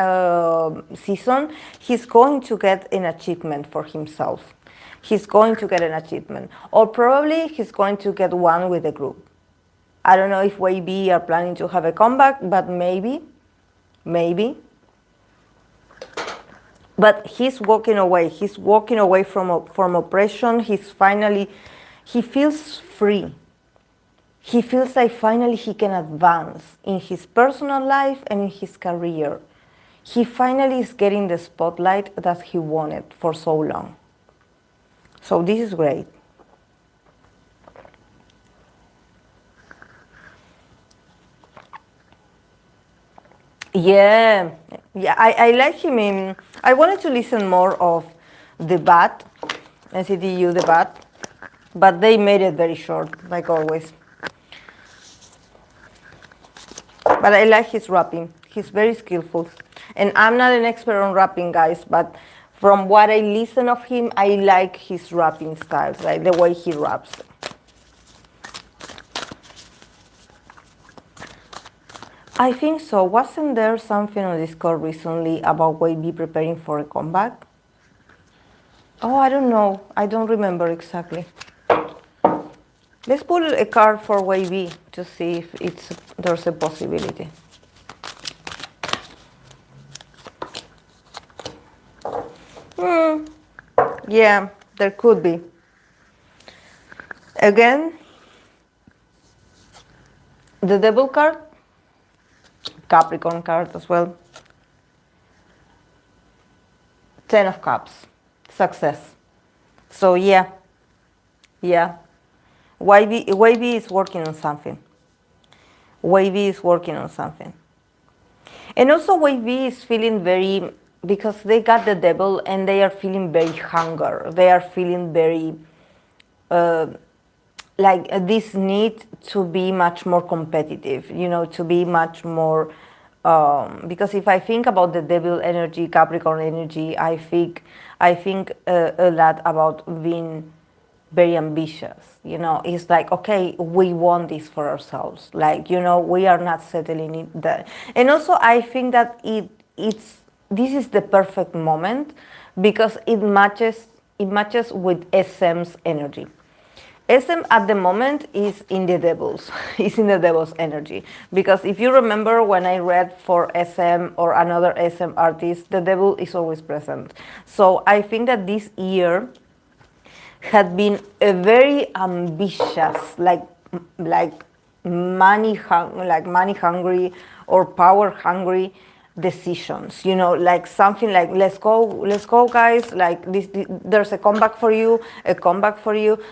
season, he's going to get an achievement for himself. He's going to get an achievement. Or probably he's going to get one with the group. I don't know if WayV are planning to have a comeback, but maybe. But he's walking away. He's walking away from oppression. He feels free. He feels like finally he can advance in his personal life and in his career. He finally is getting the spotlight that he wanted for so long. So this is great. Yeah, I like him. I wanted to listen more of the bat, NCTU the bat, but they made it very short, like always. But I like his rapping. He's very skillful. And I'm not an expert on rapping, guys, but from what I listen of him, I like his rapping styles, like the way he raps. I think so. Wasn't there something on Discord recently about WayV preparing for a comeback? Oh, I don't know. I don't remember exactly. Let's pull a card for WayV to see if there's a possibility. Yeah, there could be. Again, the Devil card, Capricorn card as well. 10 of Cups, success. So yeah. WayV is working on something. WayV is working on something. And also WayV is feeling very, because they got the Devil and they are feeling very hunger. They are feeling very, like this need to be much more competitive, you know, to be much more, because if I think about the Devil energy, Capricorn energy, I think a lot about being very ambitious. You know, it's like, okay, we want this for ourselves. Like, you know, we are not settling in that. And also I think that it's this is the perfect moment because it matches with SM's energy. SM at the moment is in the devil's, is in the devil's energy. Because if you remember when I read for SM or another SM artist, the devil is always present. So I think that this year had been a very ambitious, like money hungry or power hungry decisions, you know, like something like let's go guys, like this, there's a comeback for you,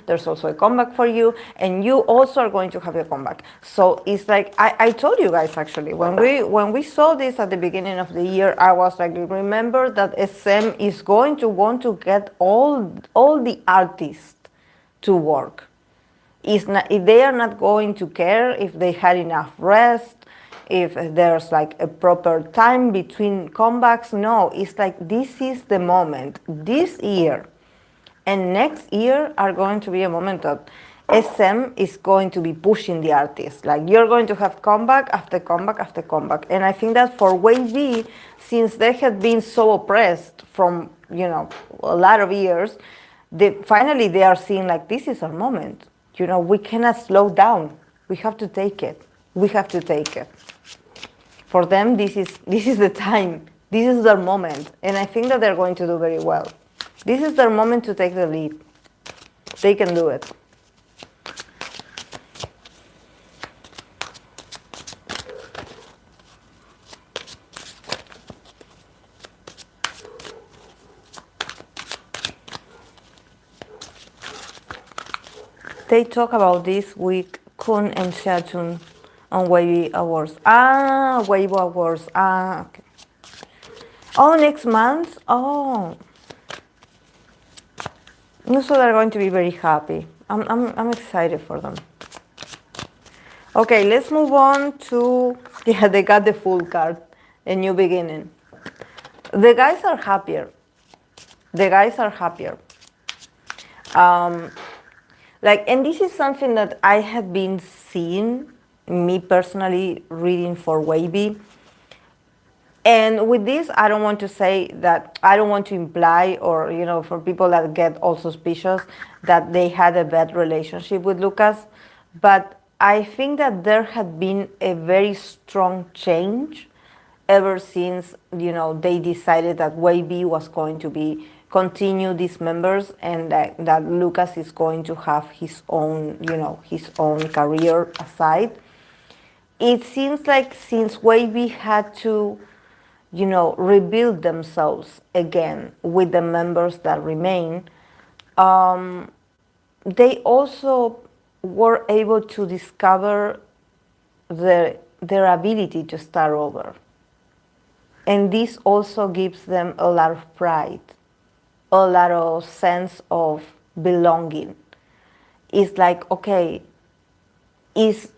there's also a comeback for you, and you also are going to have a comeback. So it's like I told you guys, actually, when we saw this at the beginning of the year, I was like, remember that SM is going to want to get all the artists to work. If they are not going to care if they had enough rest, if there's like a proper time between comebacks. No, it's like this is the moment. This year and next year are going to be a moment that SM is going to be pushing the artists. Like, you're going to have comeback after comeback after comeback. And I think that for WayV, since they had been so oppressed from, you know, a lot of years, finally they are seeing like, this is our moment. You know, we cannot slow down. We have to take it. We have to take it. For them, this is the time. This is their moment. And I think that they're going to do very well. This is their moment to take the lead. They can do it. They talk about this with Kun and Xiachun on WayV Awards. WayV Awards. Okay. Oh, next month? Oh. So they're going to be very happy. I'm excited for them. Okay, let's move on to, yeah, they got the full card, a new beginning. The guys are happier. The guys are happier. And this is something that I have been seeing, me personally reading for WayV. And with this, I don't want to say that, I don't want to imply, or, you know, for people that get all suspicious, that they had a bad relationship with Lucas. But I think that there had been a very strong change ever since, you know, they decided that WayV was going to continue these members, and that Lucas is going to have his own, you know, his own career aside. It seems like since WayV had to, you know, rebuild themselves again with the members that remain, they also were able to discover their ability to start over. And this also gives them a lot of pride, a lot of sense of belonging. It's like, okay, is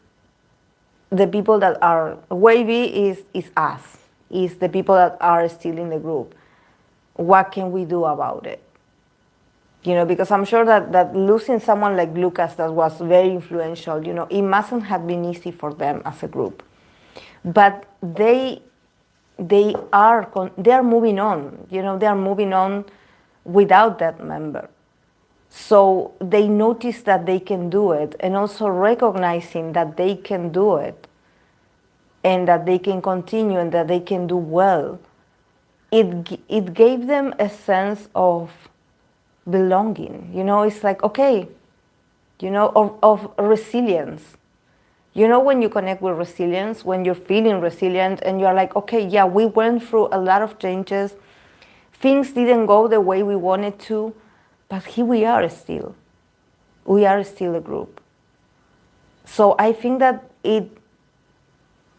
the people that are, WayV is us, is the people that are still in the group. What can we do about it? You know, because I'm sure that losing someone like Lucas that was very influential, you know, it mustn't have been easy for them as a group. But they are moving on, you know, they are moving on without that member. So they notice that they can do it, and also recognizing that they can do it and that they can continue and that they can do well. It gave them a sense of belonging. You know, it's like, okay, you know, of resilience. You know, when you connect with resilience, when you're feeling resilient and you're like, okay, yeah, we went through a lot of changes. Things didn't go the way we wanted to, but here we are still. We are still a group. So I think that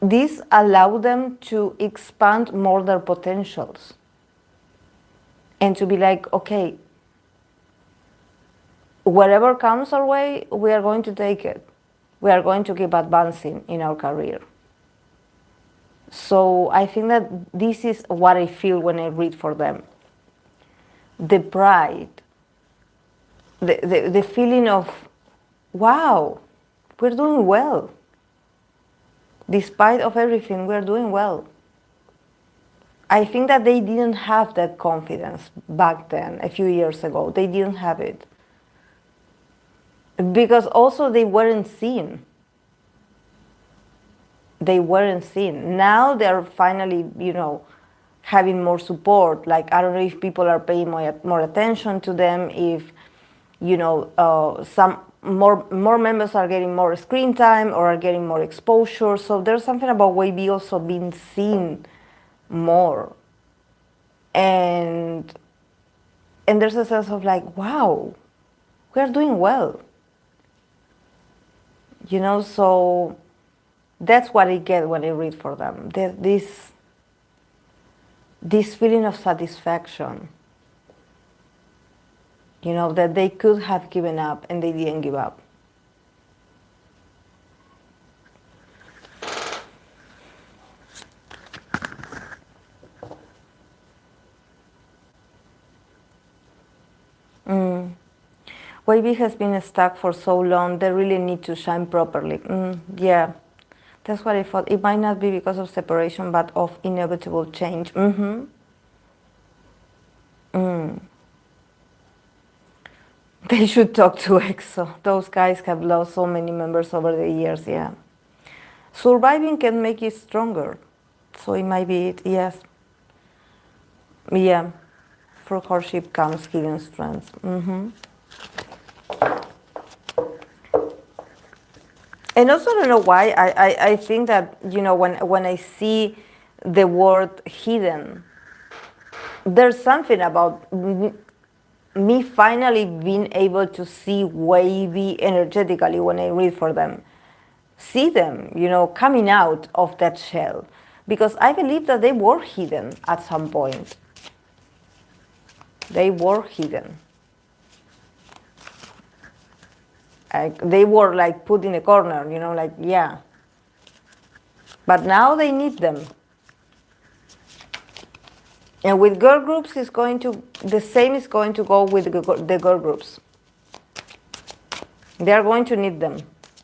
this allowed them to expand more their potentials and to be like, okay, whatever comes our way, we are going to take it. We are going to keep advancing in our career. So I think that this is what I feel when I read for them. The pride, the feeling of, wow, we're doing well. Despite of everything, we're doing well. I think that they didn't have that confidence back then, a few years ago. They didn't have it. Because also they weren't seen. They weren't seen. Now they're finally, having more support. Like, I don't know if people are paying more attention to them, if, some more members are getting more screen time or are getting more exposure. So there's something about WayV also being seen more. And there's a sense of like, wow, we're doing well. So that's what I get when I read for them. This feeling of satisfaction, that they could have given up and they didn't give up. WayV has been stuck for so long, they really need to shine properly. Yeah, that's what I thought. It might not be because of separation, but of inevitable change. They should talk to EXO. Those guys have lost so many members over the years, yeah. Surviving can make you stronger. So it might be it, yes. Yeah, through hardship comes hidden strength. And also, I don't know why, I think that, when I see the word hidden, there's something about me finally being able to see WayV energetically when I read for them. See them, coming out of that shell. Because I believe that they were hidden at some point. They were hidden. They were like put in a corner, yeah. But now they need them. And with girl groups, the same is going to go with the girl groups. They are going to need them.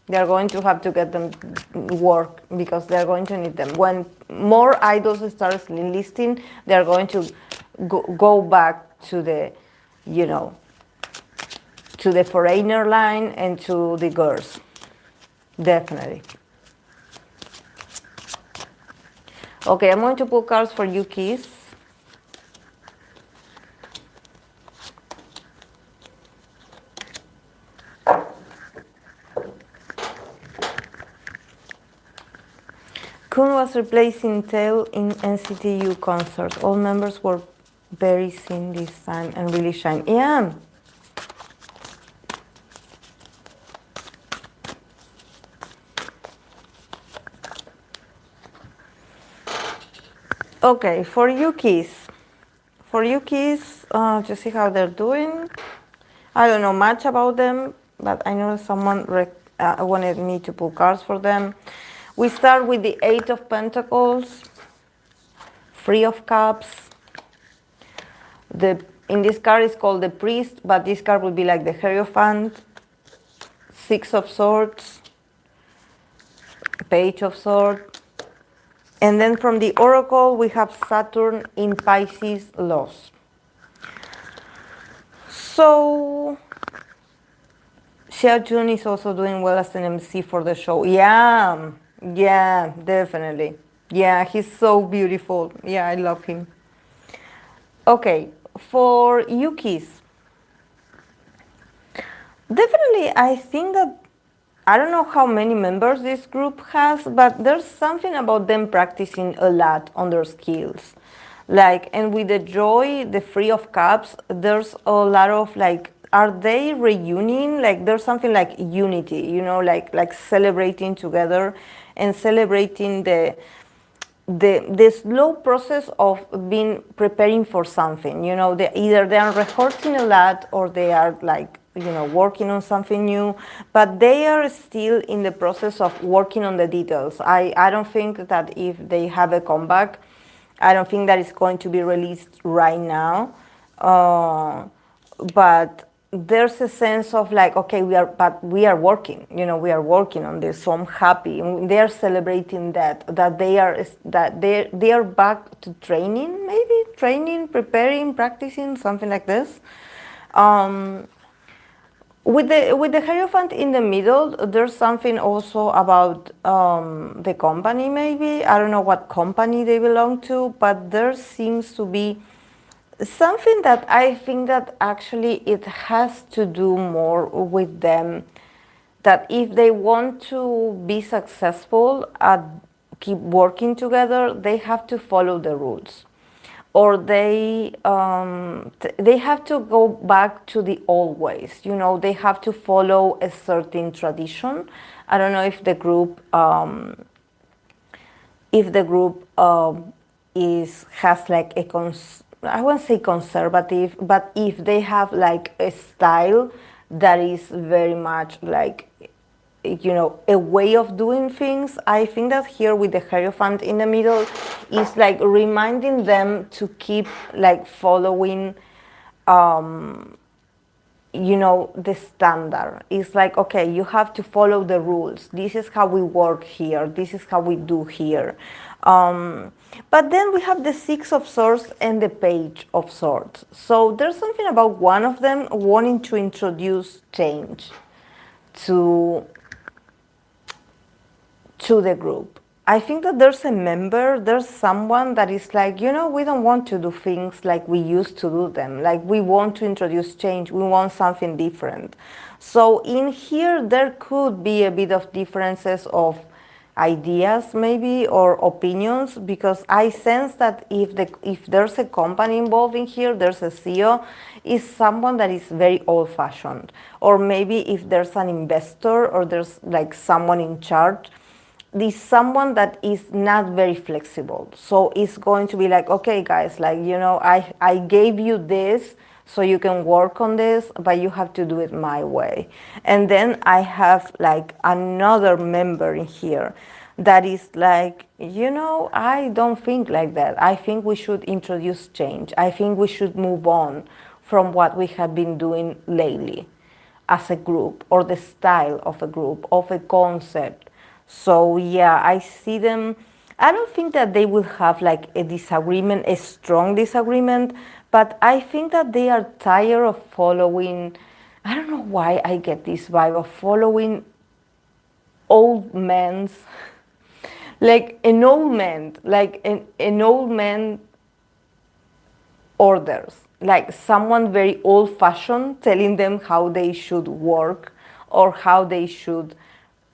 They are going to have to get them work because they are going to need them. When more idols start enlisting, they are going to go back to the, to the foreigner line and to the girls. Definitely. Okay, I'm going to pull cards for Ukiss. Kun was replacing Tail in NCTU concerts. All members were very seen this time and really shine. Yeah. Okay, for Ukiss. To see how they're doing. I don't know much about them, but I know someone wanted me to pull cards for them. We start with the Eight of Pentacles, Three of Cups. In this card is called the Priest, but this card would be like the Hierophant, Six of Swords, Page of Swords. And then from the Oracle, we have Saturn in Pisces, loss. So, Xiaojun is also doing well as an MC for the show. Yeah, definitely. Yeah, he's so beautiful. Yeah, I love him. Okay, for Ukiss. Definitely, I think that I don't know how many members this group has, but there's something about them practicing a lot on their skills. And with the Joy, the Three of Cups, there's a lot of are they reuniting? There's something like unity, like celebrating together and celebrating the slow process of preparing for something. Either they are rehearsing a lot or they are working on something new, but they are still in the process of working on the details. I don't think that if they have a comeback, I don't think that it's going to be released right now. But there's a sense of like, okay, we are working, we are working on this, so I'm happy. And they are celebrating that they are back to training, maybe training, preparing, practicing, something like this. With the Hierophant in the middle, there's something also about the company, maybe. I don't know what company they belong to, but there seems to be something that I think that actually it has to do more with them, that if they want to be successful at keep working together, they have to follow the rules, or they have to go back to the old ways. They have to follow a certain tradition. I don't know if the group has like I won't say conservative, but if they have like a style that is very much like, a way of doing things. I think that here with the Hierophant in the middle is like reminding them to keep like following, the standard. It's like, okay, you have to follow the rules. This is how we work here. This is how we do here. But then we have the Six of Swords and the Page of Swords. So there's something about one of them wanting to introduce change to the group. I think that there's someone that is like, we don't want to do things like we used to do them. Like, we want to introduce change. We want something different. So in here, there could be a bit of differences of ideas maybe, or opinions, because I sense that if there's a company involved in here, there's a CEO, is someone that is very old-fashioned. Or maybe if there's an investor or there's like someone in charge, this someone that is not very flexible. So it's going to be like, okay, guys, like, I gave you this so you can work on this, but you have to do it my way. And then I have like another member in here that is like, I don't think like that. I think we should introduce change. I think we should move on from what we have been doing lately as a group, or the style of a group, of a concept. So yeah, I see them. I don't think that they will have like a disagreement, a strong disagreement, but I think that they are tired of following, I don't know why I get this vibe of following old men's, like an old man orders, like someone very old-fashioned telling them how they should work or how they should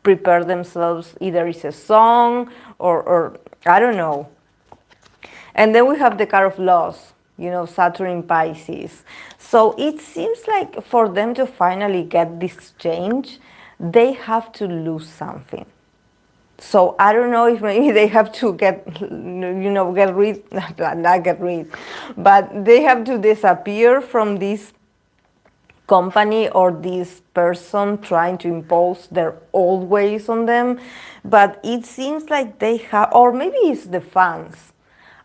prepare themselves. Either it's a song or I don't know. And then we have the card of loss, Saturn in Pisces. So it seems like for them to finally get this change, they have to lose something. So I don't know if maybe they have to get rid, not get rid, but they have to disappear from this company or this person trying to impose their old ways on them. But it seems like they have, or maybe it's the fans.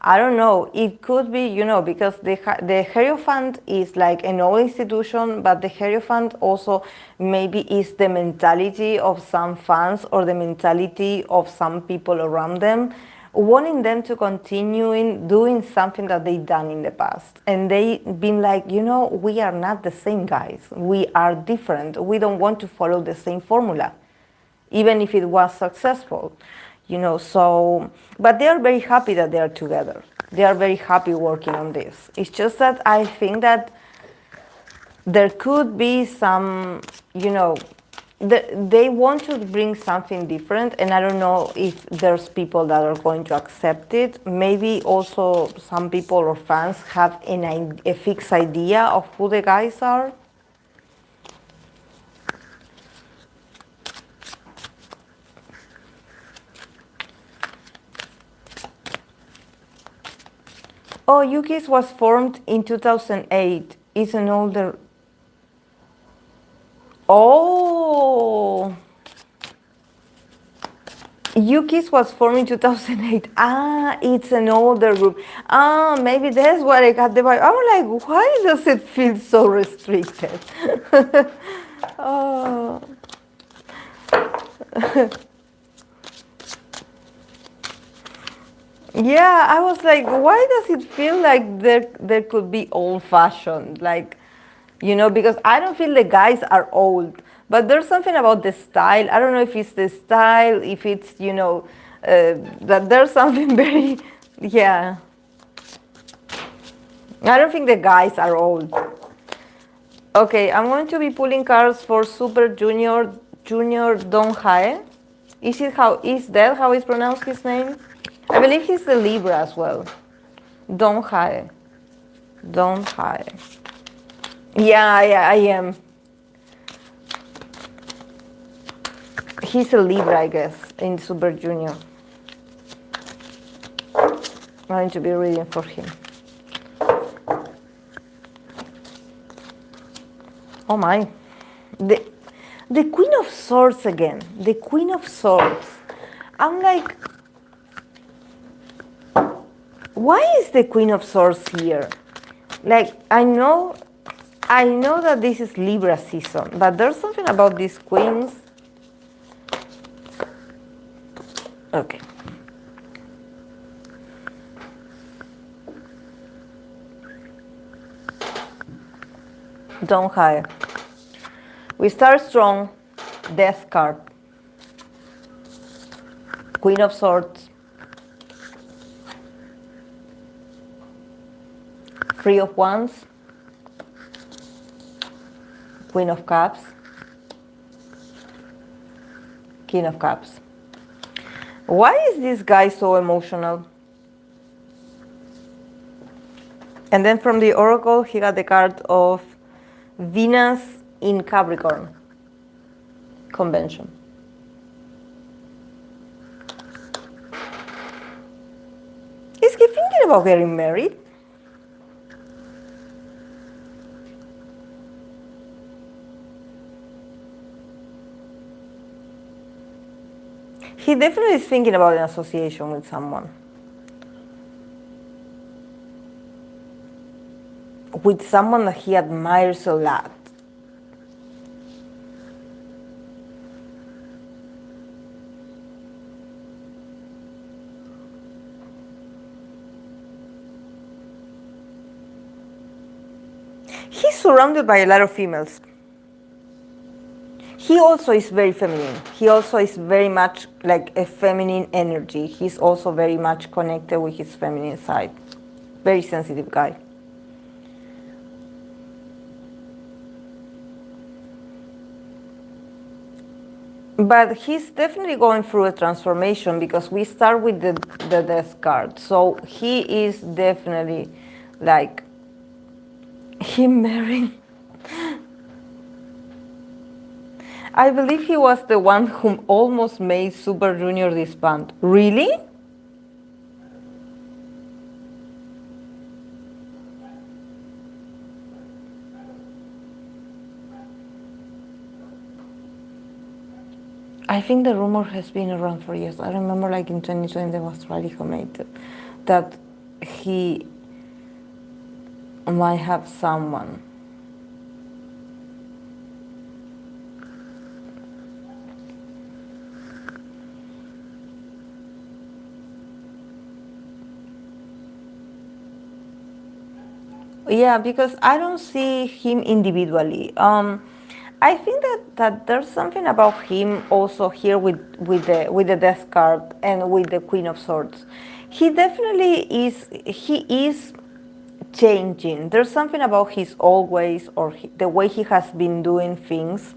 I don't know. It could be, because the Hierophant is like an old institution, but the Hierophant also maybe is the mentality of some fans or the mentality of some people around them, wanting them to continue in doing something that they've done in the past. And they've been like, we are not the same, guys. We are different. We don't want to follow the same formula, even if it was successful. So, but they are very happy that they are together. They are very happy working on this. It's just that I think that there could be some, they want to bring something different, and I don't know if there's people that are going to accept it. Maybe also some people or fans have a fixed idea of who the guys are. Oh, Ukiss was formed in 2008. It's an older... Oh! Ukiss was formed in 2008. Ah, it's an older group. Ah, maybe that's why I got the vibe. I'm like, why does it feel so restricted? Oh. Yeah, I was like, why does it feel like there could be old-fashioned? Like, you know, because I don't feel the guys are old, but there's something about the style. I don't know if it's the style, if it's, you know, that there's something very, yeah. I don't think the guys are old. Okay, I'm going to be pulling cards for Super Junior Donghae. Is that how it's pronounced, his name? I believe he's the Libra as well. Donghae. Yeah, I am. He's a Libra, I guess, in Super Junior. I'm going to be reading for him. Oh my. The Queen of Swords again. The Queen of Swords. I'm like, why is the Queen of Swords here? Like, I know that this is Libra season, but there's something about these queens. Okay. Donghae. We start strong. Death card. Queen of Swords. Three of Wands. Queen of Cups. King of Cups. Why is this guy so emotional? And then from the Oracle, he got the card of Venus in Capricorn. Convention. Is he thinking about getting married? He definitely is thinking about an association with someone. With someone that he admires a lot. He's surrounded by a lot of females. He also is very feminine. He also is very much like a feminine energy. He's also very much connected with his feminine side. Very sensitive guy. But he's definitely going through a transformation because we start with the death card. So he is definitely like, he married. I believe he was the one who almost made Super Junior disband. Really? I think the rumor has been around for years. I remember like in 2020 there was Riley who made it, that he might have someone. Yeah, because I don't see him individually. I think that there's something about him also here with the Death card and with the Queen of Swords. He definitely is. He is changing. There's something about his old ways or the way he has been doing things.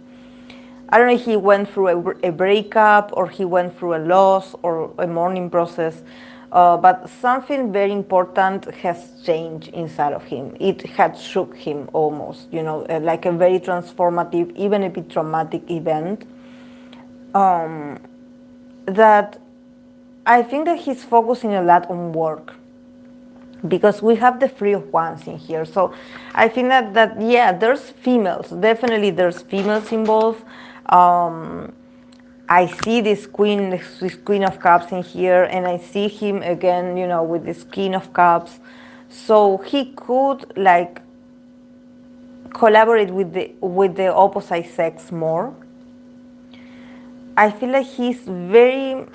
I don't know if he went through a breakup or he went through a loss or a mourning process. But something very important has changed inside of him. It had shook him almost, you know, like a very transformative, even a bit traumatic event. That I think that he's focusing a lot on work because we have the Three of Wands in here. So I think that yeah, there's females. Definitely there's females involved. I see this queen of cups in here, and I see him again, you know, with this king of cups. So he could like collaborate with the opposite sex more. I feel like he's very,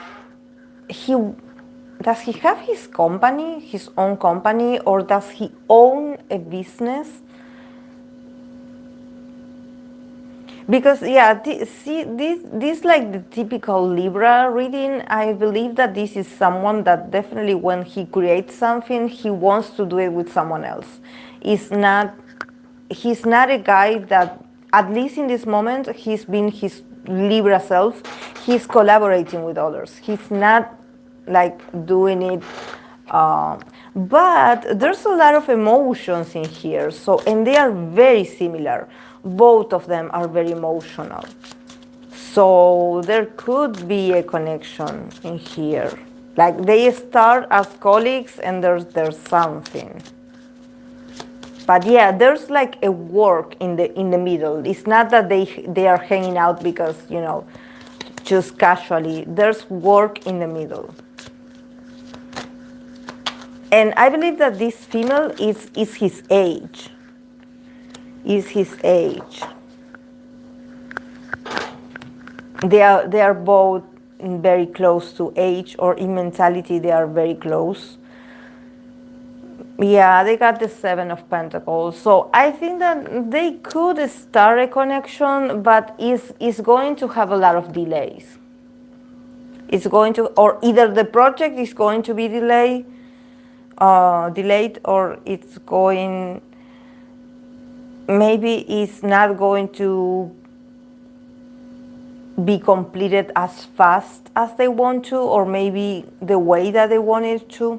does he have his company, his own company, or does he own a business? Because yeah, this like the typical Libra reading. I believe that this is someone that definitely, when he creates something, he wants to do it with someone else. He's not a guy that, at least in this moment, he's been his Libra self. He's collaborating with others. He's not like doing it. But there's a lot of emotions in here, so, and they are very similar. Both of them are very emotional. So there could be a connection in here. Like they start as colleagues and there's something. But yeah, there's like a work in the middle. It's not that they are hanging out because, you know, just casually. There's work in the middle. And I believe that this female is his age. Is his age. They are both very close to age, or in mentality they are very close. Yeah, they got the Seven of Pentacles. So I think that they could start a connection, but is going to have a lot of delays. It's going to, or either the project is going to be delayed, or it's going, maybe it's not going to be completed as fast as they want to, or maybe the way that they want it to.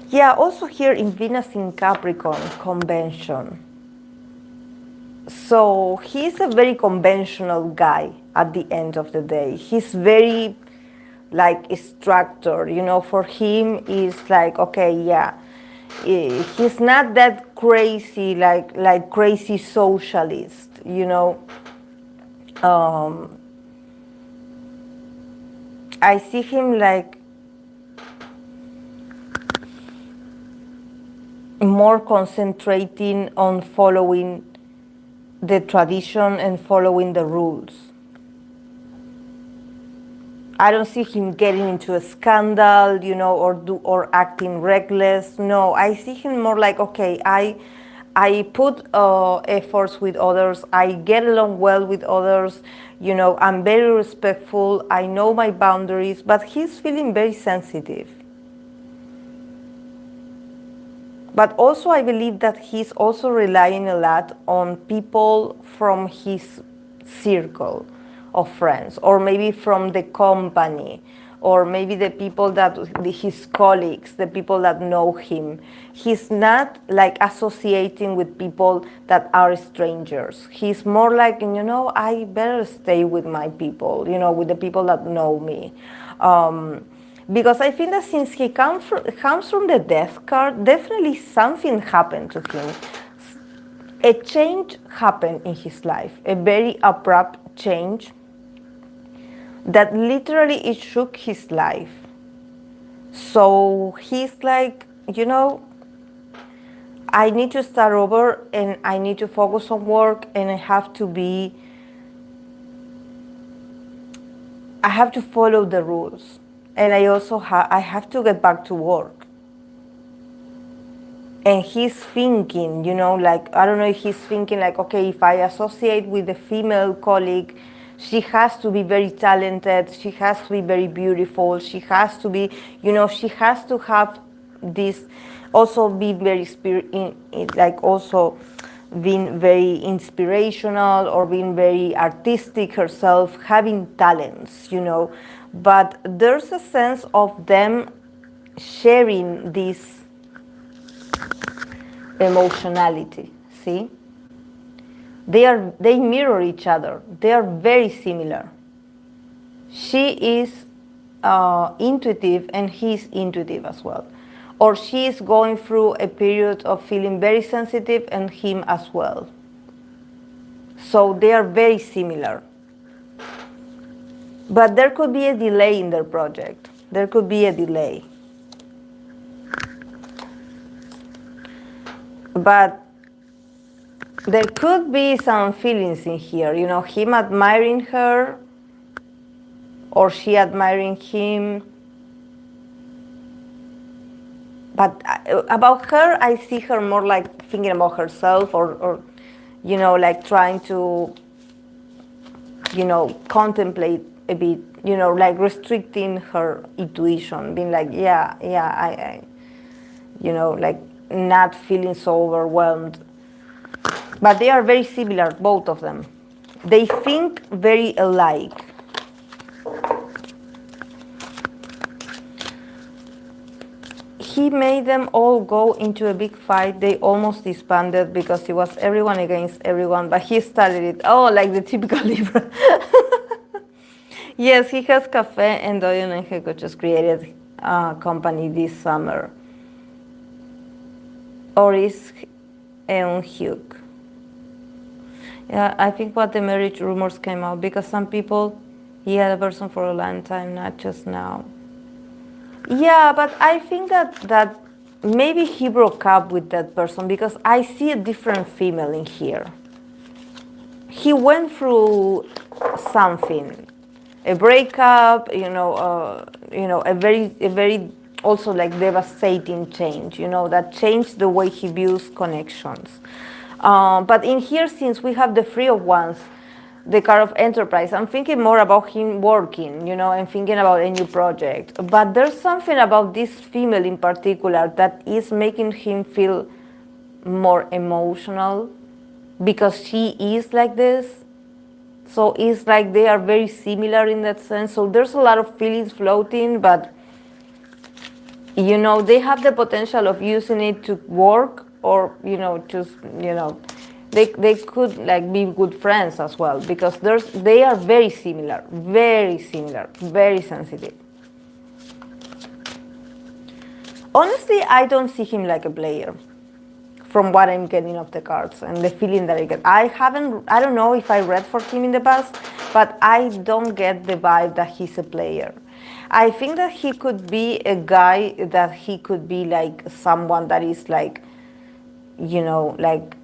Yeah, also here in Venus in Capricorn, convention. So he's a very conventional guy at the end of the day. He's very like structured, you know. For him it's like, okay, yeah, he's not that crazy, like crazy socialist, you know. I see him like more concentrating on following the tradition and following the rules. I don't see him getting into a scandal, you know, or acting reckless. No, I see him more like, okay, I put efforts with others. I get along well with others. You know, I'm very respectful. I know my boundaries, but he's feeling very sensitive. But also I believe that he's also relying a lot on people from his circle of friends, or maybe from the company, or maybe the people that, his colleagues, the people that know him. He's not like associating with people that are strangers. He's more like, you know, I better stay with my people, you know, with the people that know me. Because I think that since he comes from the Death card, definitely something happened to him. A change happened in his life, a very abrupt change that literally it shook his life. So he's like, you know, I need to start over and I need to focus on work, and I have to follow the rules. And I also I have to get back to work. And he's thinking, you know, like, I don't know if he's thinking like, okay, if I associate with a female colleague, she has to be very talented, she has to be very beautiful, she has to be, you know, she has to have this, also be very like also being very inspirational, or being very artistic herself, having talents, you know. But there's a sense of them sharing this emotionality, see? They mirror each other. They are very similar. She is intuitive and he's intuitive as well. or she is going through a period of feeling very sensitive, and him as well. So they are very similar. But there could be a delay in their project. There could be a delay. But there could be some feelings in here, you know, him admiring her or she admiring him. But about her, I see her more like thinking about herself or you know, like trying to, you know, contemplate a bit, you know, like restricting her intuition, being like, I you know, like not feeling so overwhelmed. But they are very similar, both of them. They think very alike. He made them all go into a big fight. They almost disbanded because it was everyone against everyone, but he started it. Oh, like the typical Libra. Yes, he has Cafe and Doyon and Heko just created a company this summer. Or is Eun-hyuk. Yeah, I think what the marriage rumors came out because some people, he had a person for a long time, not just now. Yeah, but I think that maybe he broke up with that person because I see a different female in here. He went through something, a breakup, you know, a very also like devastating change, you know, that changed the way he views connections. But in here, since we have the Three of Wands, the card of enterprise, I'm thinking more about him working, you know, and thinking about a new project. But there's something about this female in particular that is making him feel more emotional because she is like this. So it's like they are very similar in that sense. So there's a lot of feelings floating, but, you know, they have the potential of using it to work or, you know, just, you know, they could like be good friends as well because they are very similar, very sensitive. Honestly, I don't see him like a player from what I'm getting of the cards and the feeling that I get. I don't know if I read for him in the past, but I don't get the vibe that he's a player. I think that he could be a guy that he could be like someone that is like, you know, like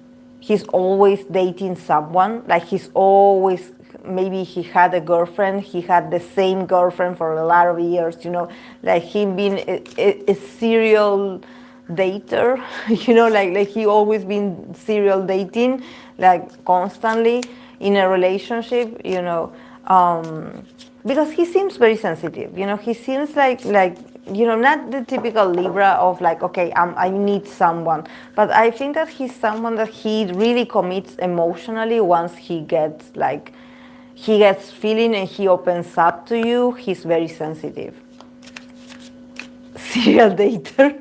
he's always dating someone, like he's always, maybe he had a girlfriend, he had the same girlfriend for a lot of years, you know, like him being a serial dater, you know, like he always been serial dating, like constantly in a relationship, you know, because he seems very sensitive, you know, he seems like you know, not the typical Libra of like, okay, I need someone, but I think that he's someone that he really commits emotionally once he gets feeling and he opens up to you. He's very sensitive. Serial dater.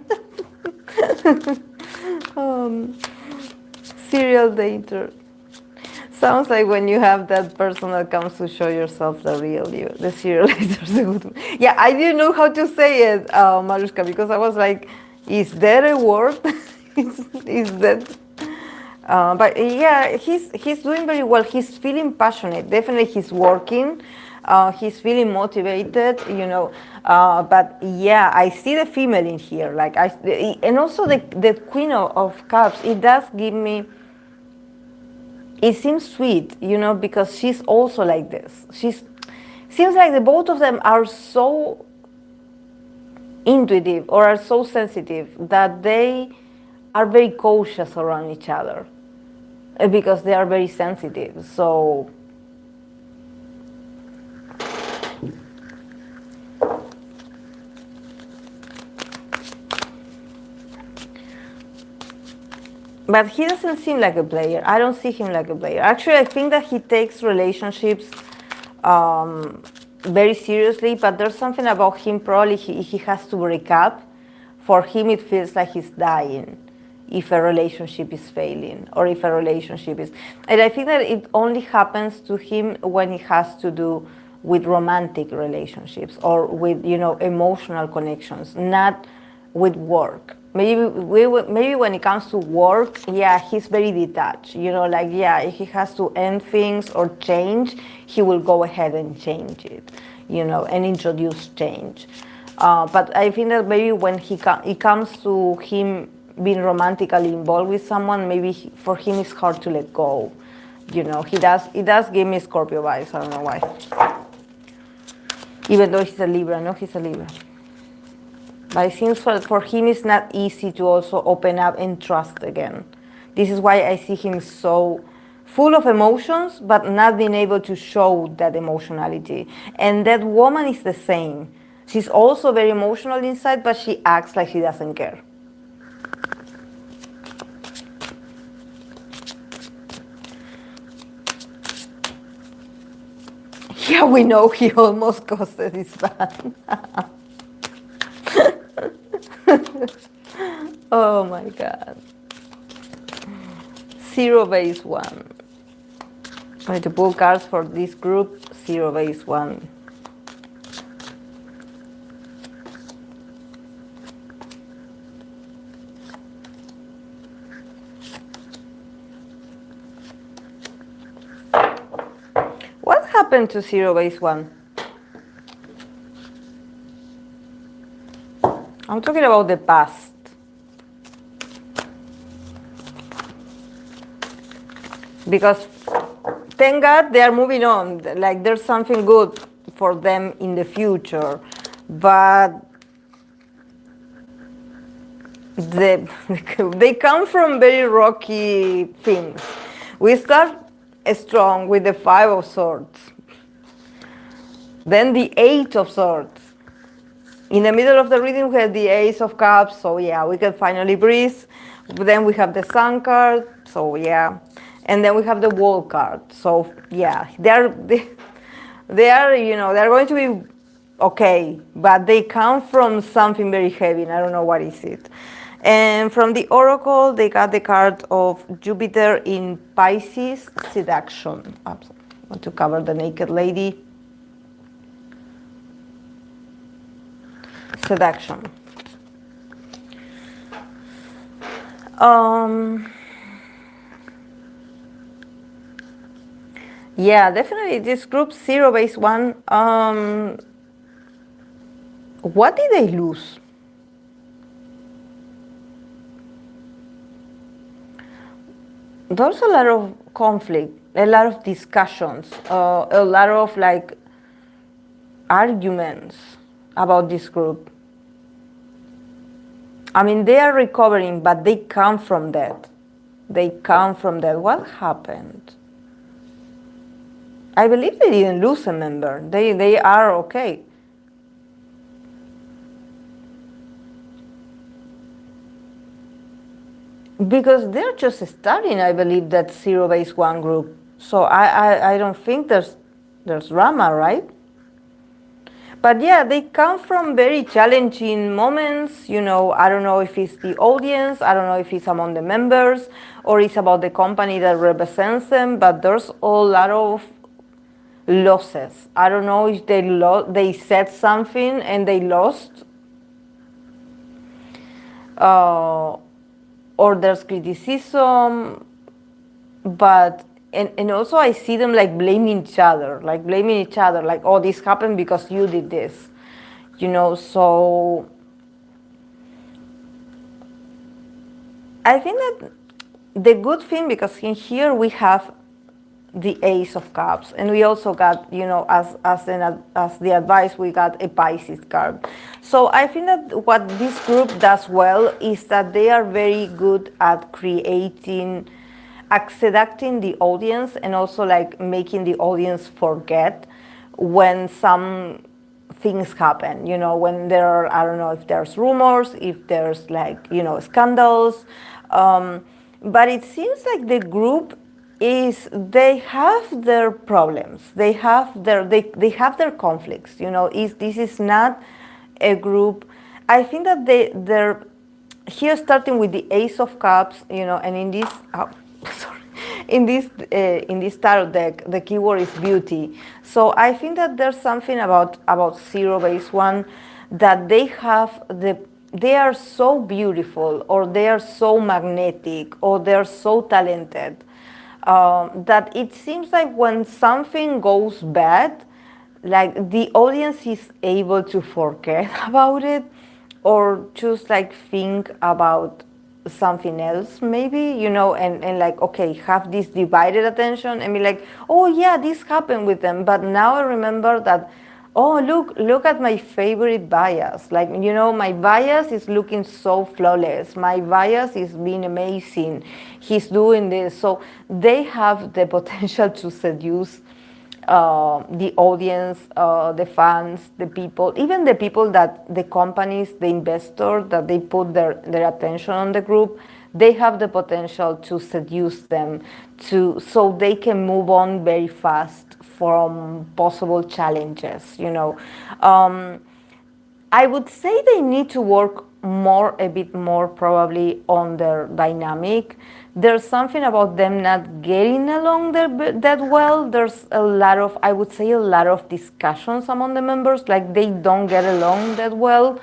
Serial dater. Sounds like when you have that person that comes to show yourself the real you, the serial dater. Yeah, I didn't know how to say it, Marushka, because I was like, is there a word? is that? But yeah, he's doing very well. He's feeling passionate. Definitely, he's working. He's feeling motivated, you know. But yeah, I see the female in here. Like and also the Queen of Cups. It does give me. It seems sweet, you know, because she's also like this. Seems like the both of them are so intuitive or are so sensitive that they are very cautious around each other because they are very sensitive. So but he doesn't seem like a player. I don't see him like a player. Actually, I think that he takes relationships very seriously, but there's something about him, probably he has to break up. For him, it feels like he's dying if a relationship is failing or if a relationship is... And I think that it only happens to him when it has to do with romantic relationships or with, you know, emotional connections, not with work. Maybe when it comes to work, yeah, he's very detached. You know, like, yeah, if he has to end things or change, he will go ahead and change it, you know, and introduce change. But I think that maybe when it comes to him being romantically involved with someone, maybe for him it's hard to let go. You know, it does give me Scorpio vibes. I don't know why. Even though he's a Libra, no, he's a Libra. But it seems for him it's not easy to also open up and trust again. This is why I see him so full of emotions, but not being able to show that emotionality. And that woman is the same. She's also very emotional inside, but she acts like she doesn't care. Yeah, we know he almost ghosted his fan. Oh my God. Zero base one. I'm going to pull cards for this group. Zero base one. What happened to zero base one? I'm talking about the past. Because thank God they are moving on. Like there's something good for them in the future. But they come from very rocky things. We start strong with the Five of Swords. Then the Eight of Swords. In the middle of the reading, we have the Ace of Cups, so yeah, we can finally breathe. Then we have the Sun card, so yeah. And then we have the Wall card, so yeah. They are, you know, they're going to be okay, but they come from something very heavy, and I don't know what is it. And from the Oracle, they got the card of Jupiter in Pisces, Seduction. I want to cover the naked lady. Seduction. Yeah, definitely this group zero base one. What did they lose? There's a lot of conflict, a lot of discussions, a lot of like arguments about this group. I mean, they are recovering, but they come from that. They come from that. What happened? I believe they didn't lose a member. They are okay. Because they're just starting, I believe, that zero base one group. So I don't think there's drama, right? But yeah, they come from very challenging moments. You know, I don't know if it's the audience, I don't know if it's among the members, or it's about the company that represents them, but there's a lot of losses. I don't know if they said something and they lost. Or there's criticism, but and also I see them like blaming each other, like, oh, this happened because you did this, you know. So I think that the good thing, because in here we have the Ace of Cups, and we also got, you know, as the advice, we got a Pisces card. So I think that what this group does well is that they are very good at creating, seducting the audience, and also like making the audience forget when some things happen, you know, when there are, I don't know if there's rumors, if there's like, you know, scandals, but it seems like the group they have their problems, they have their conflicts, you know. This is not a group. I think that they're here starting with the Ace of Cups, you know, and in this sorry, in this tarot deck, the keyword is beauty. So I think that there's something about zero base one, that they have they are so beautiful, or they are so magnetic, or they are so talented, that it seems like when something goes bad, like the audience is able to forget about it, or just like think about something else maybe, and like, okay, have this divided attention and be like, oh yeah, this happened with them, but now I remember that, oh, look at my favorite bias. Like, my bias is looking so flawless. My bias is being amazing. He's doing this. So they have the potential to seduce the audience, the fans, the people, even the people that the companies, the investors, that they put their attention on the group, they have the potential to seduce them so they can move on very fast from possible challenges. I would say they need to work a bit more probably on their dynamic. There's something about them not getting along that well. There's I would say, a lot of discussions among the members, like they don't get along that well.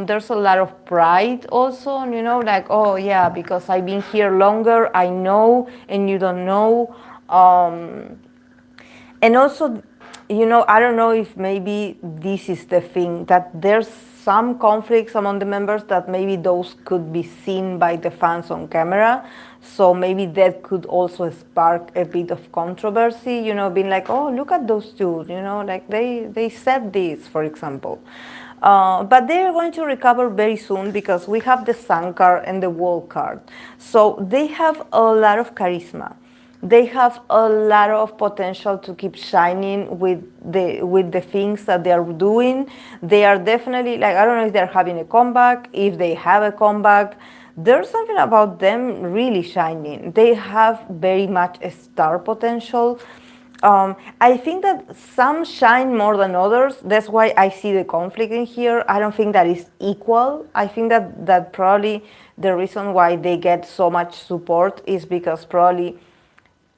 There's a lot of pride also, like, oh yeah, because I've been here longer, I know, and you don't know. And also, I don't know if maybe this is the thing, that there's some conflicts among the members that maybe those could be seen by the fans on camera. So maybe that could also spark a bit of controversy, being like, oh, look at those two, like they said this, for example. But they are going to recover very soon because we have the Sun card and the Wall card. So they have a lot of charisma. They have a lot of potential to keep shining with the things that they are doing. They are definitely, like, I don't know if they're having a comeback, if they have a comeback. There's something about them really shining. They have very much a star potential. I think that some shine more than others. That's why I see the conflict in here. I don't think that is equal. I think that probably the reason why they get so much support is because probably,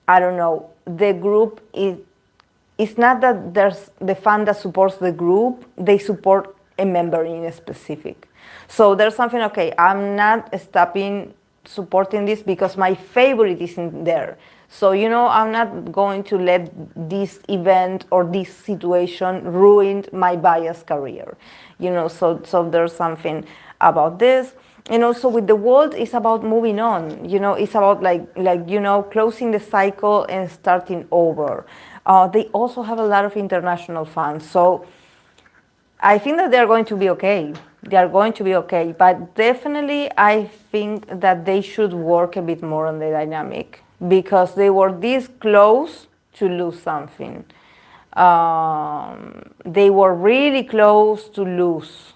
I don't know, the group it's not that there's the fan that supports the group, they support a member in a specific. So there's something, okay, I'm not stopping supporting this because my favorite isn't there. So, I'm not going to let this event or this situation ruin my bias career. So there's something about this. And also with the world, it's about moving on. It's about like closing the cycle and starting over. They also have a lot of international fans. So I think that they're going to be okay. They are going to be okay. But definitely, I think that they should work a bit more on the dynamic because they were this close to lose something. They were really close to lose.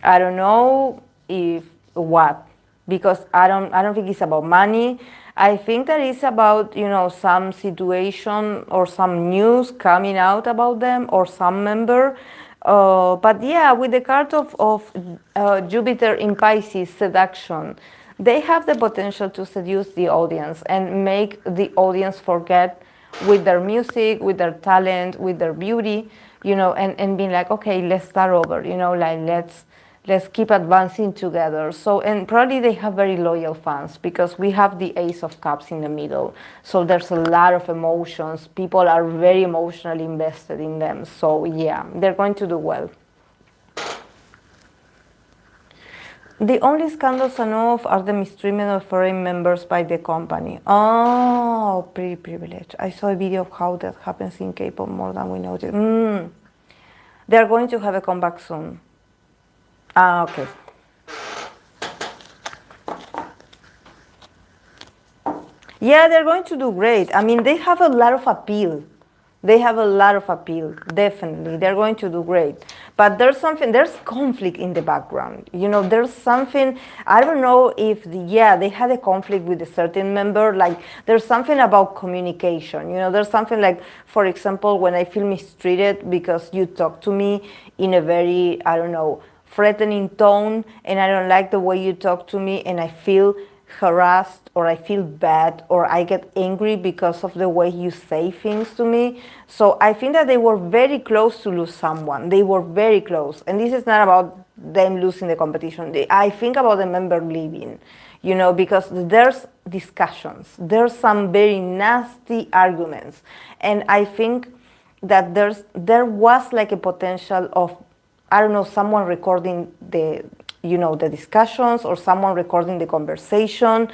I don't know if what, because I don't think it's about money. I think that it's about, some situation or some news coming out about them or some member. But yeah, with the card of Jupiter in Pisces, seduction, they have the potential to seduce the audience and make the audience forget with their music, with their talent, with their beauty, and being like, okay, let's start over, like let's keep advancing together. So, and probably they have very loyal fans because we have the Ace of Cups in the middle. So there's a lot of emotions. People are very emotionally invested in them. So yeah, they're going to do well. The only scandals I know of are the mistreatment of foreign members by the company. Oh, pretty privileged. I saw a video of how that happens in K-pop more than we noticed. They're going to have a comeback soon. Okay. Yeah, they're going to do great. I mean, they have a lot of appeal. Definitely. They're going to do great. But there's conflict in the background. There's something, I don't know if, they had a conflict with a certain member. Like, there's something about communication. There's something like, for example, when I feel mistreated because you talk to me in a very, I don't know, threatening tone, and I don't like the way you talk to me, and I feel harassed, or I feel bad, or I get angry because of the way you say things to me. So I think that they were very close to lose someone. They were very close. And this is not about them losing the competition. I think about the member leaving, you know, because there's discussions, there's some very nasty arguments, and I think that there was like a potential of, I don't know, someone recording the, you know, the discussions, or someone recording the conversation.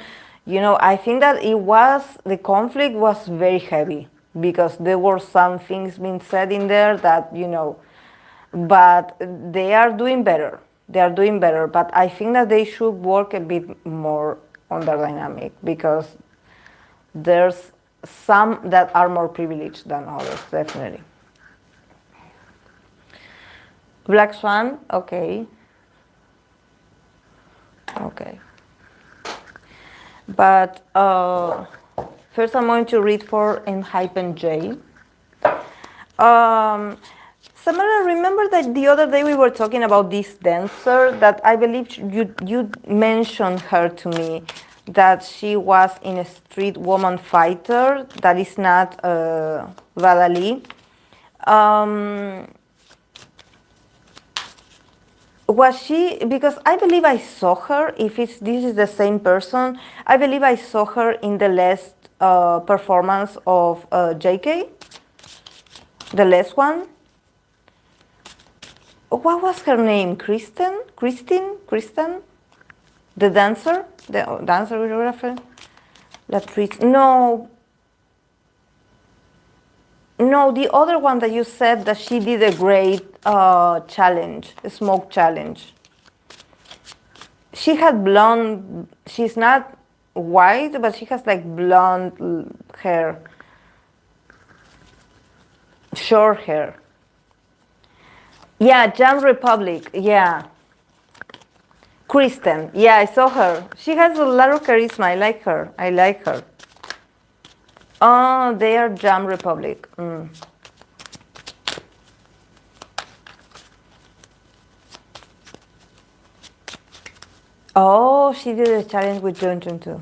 You know, I think that the conflict was very heavy, because there were some things being said in there that, you know, but they are doing better. They are doing better, but I think that they should work a bit more on their dynamic, because there's some that are more privileged than others, definitely. Black Swan, okay. Okay. But first I'm going to read for Enhypen J. Samara, remember that the other day we were talking about this dancer that I believe you mentioned her to me, that she was in a street woman fighter that is not Vadali. Was she, because I believe I saw her, if this is the same person, I believe I saw her in the last performance of JK, the last one. What was her name? Kristen? The dancer? The dancer choreographer? Latrice? No, the other one that you said that she did a great challenge, a smoke challenge. She had blonde, she's not white, but she has like blonde hair, short hair. Yeah, Jam Republic, yeah. Kristen, yeah, I saw her. She has a lot of charisma, I like her. Oh, they are Jam Republic. Oh, she did a challenge with Jun too.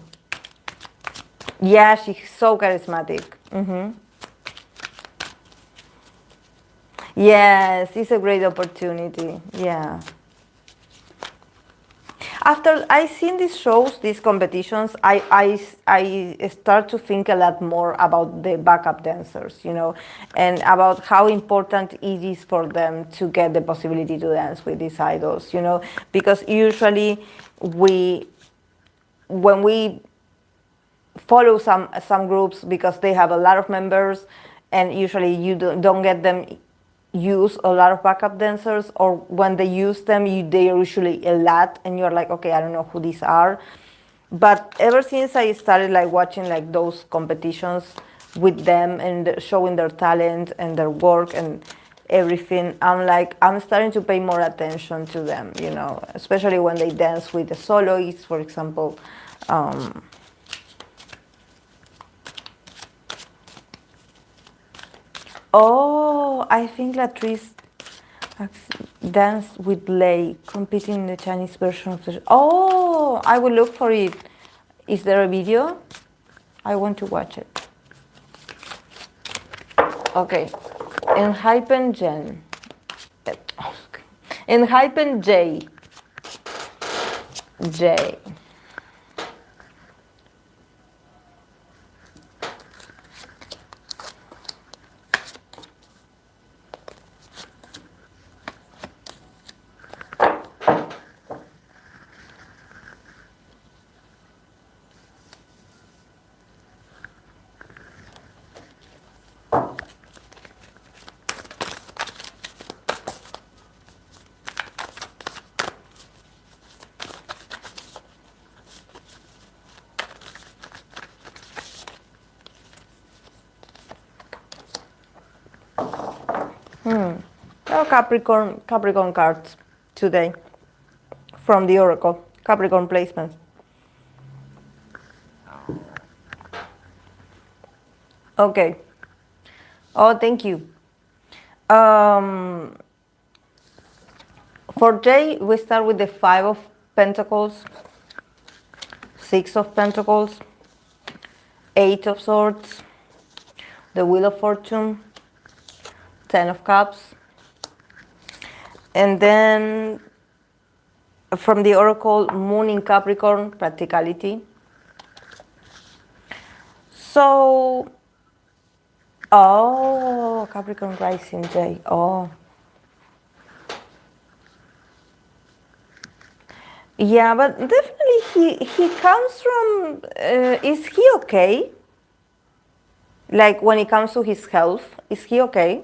Yeah, she's so charismatic. Yes, it's a great opportunity. Yeah. After I seen these shows, these competitions, I start to think a lot more about the backup dancers, you know, and about how important it is for them to get the possibility to dance with these idols, you know, because usually when we follow some groups, because they have a lot of members, and usually you don't get them use a lot of backup dancers, or when they use them, they are usually a lot, and you're like, okay, I don't know who these are. But ever since I started like watching like those competitions with them and showing their talent and their work and everything, I'm starting to pay more attention to them, you know, especially when they dance with the soloists, for example. Oh, I think Latrice danced with Lei, competing in the Chinese version of the. Oh, I will look for it. Is there a video? I want to watch it. Okay, Enhypen Jen. Enhypen J. J. Oh, Capricorn cards today from the Oracle. Capricorn placement. Okay. Oh, thank you. For J, we start with the 5 of Pentacles, 6 of Pentacles, 8 of Swords, the Wheel of Fortune, 10 of Cups, and then from the oracle, Moon in Capricorn, practicality. So, oh, Capricorn rising, Jay. Oh. Yeah, but definitely he comes from, is he okay? Like when it comes to his health, is he okay?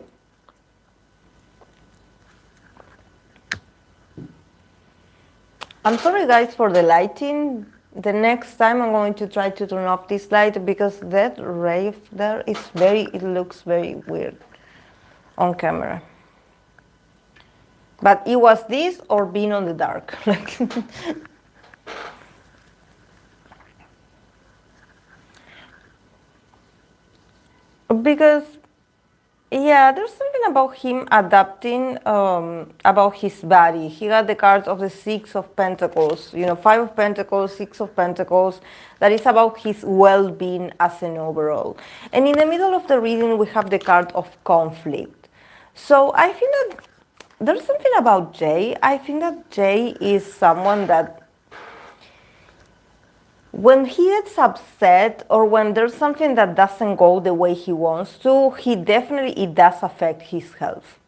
I'm sorry guys for the lighting. The next time I'm going to try to turn off this light because that ray there is it looks very weird on camera. But it was this or being on the dark. Because, yeah, there's something about him adapting about his body. He got the cards of the Six of Pentacles, you know, Five of Pentacles, Six of Pentacles. That is about his well-being as an overall. And in the middle of the reading, we have the card of conflict. So I think that there's something about Jay. I think that Jay is someone that when he gets upset or when there's something that doesn't go the way he wants to, it does affect his health.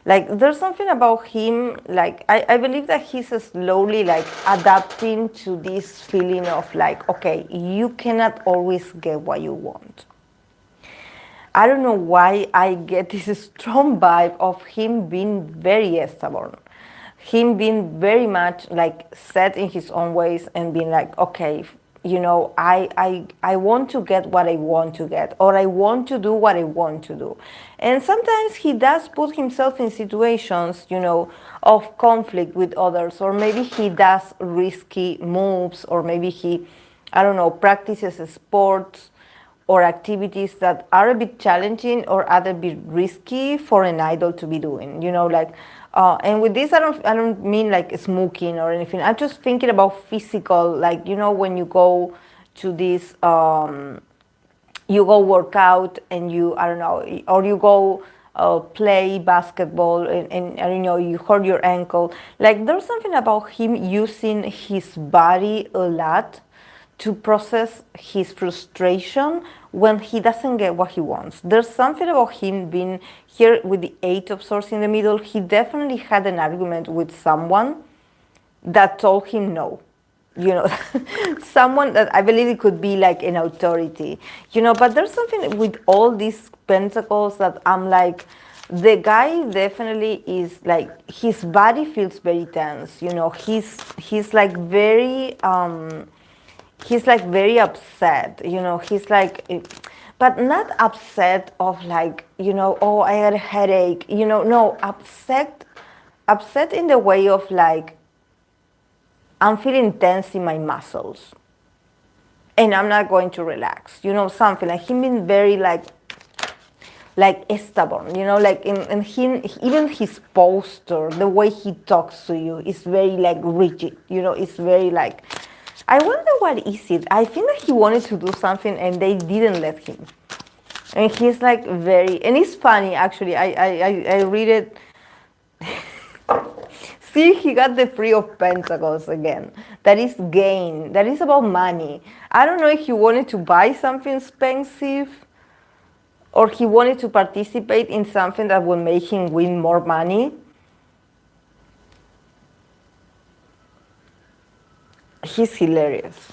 Like there's something about him, like I believe that he's slowly like adapting to this feeling of like, okay, you cannot always get what you want. I don't know why I get this strong vibe of him being very stubborn. Him being very much like set in his own ways and being like, okay, you know, I want to get what I want to get, or I want to do what I want to do. And sometimes he does put himself in situations, you know, of conflict with others, or maybe he does risky moves, or maybe he, I don't know, practices sports or activities that are a bit challenging or are a bit risky for an idol to be doing, you know, like, and with this, I don't mean like smoking or anything. I'm just thinking about physical, like, you know, when you go to this, you go work out and you, I don't know, or you go play basketball and you know, you hurt your ankle. Like there's something about him using his body a lot to process his frustration when he doesn't get what he wants. There's something about him being here with the Eight of Swords in the middle. He definitely had an argument with someone that told him no. You know, someone that I believe it could be like an authority, you know, but there's something with all these pentacles that I'm like, the guy definitely is like, his body feels very tense, you know, he's like very, he's like very upset, you know, he's like, but not upset of like, you know, oh, I had a headache, you know, no, upset in the way of like, I'm feeling tense in my muscles and I'm not going to relax, you know, something like him being very like stubborn, you know, like in him, even his posture, the way he talks to you is very like rigid, you know, it's very like, I wonder what is it. I think that he wanted to do something and they didn't let him. And he's like very, and it's funny actually, I read it. See, he got the Three of Pentacles again. That is gain. That is about money. I don't know if he wanted to buy something expensive or he wanted to participate in something that would make him win more money. He's hilarious.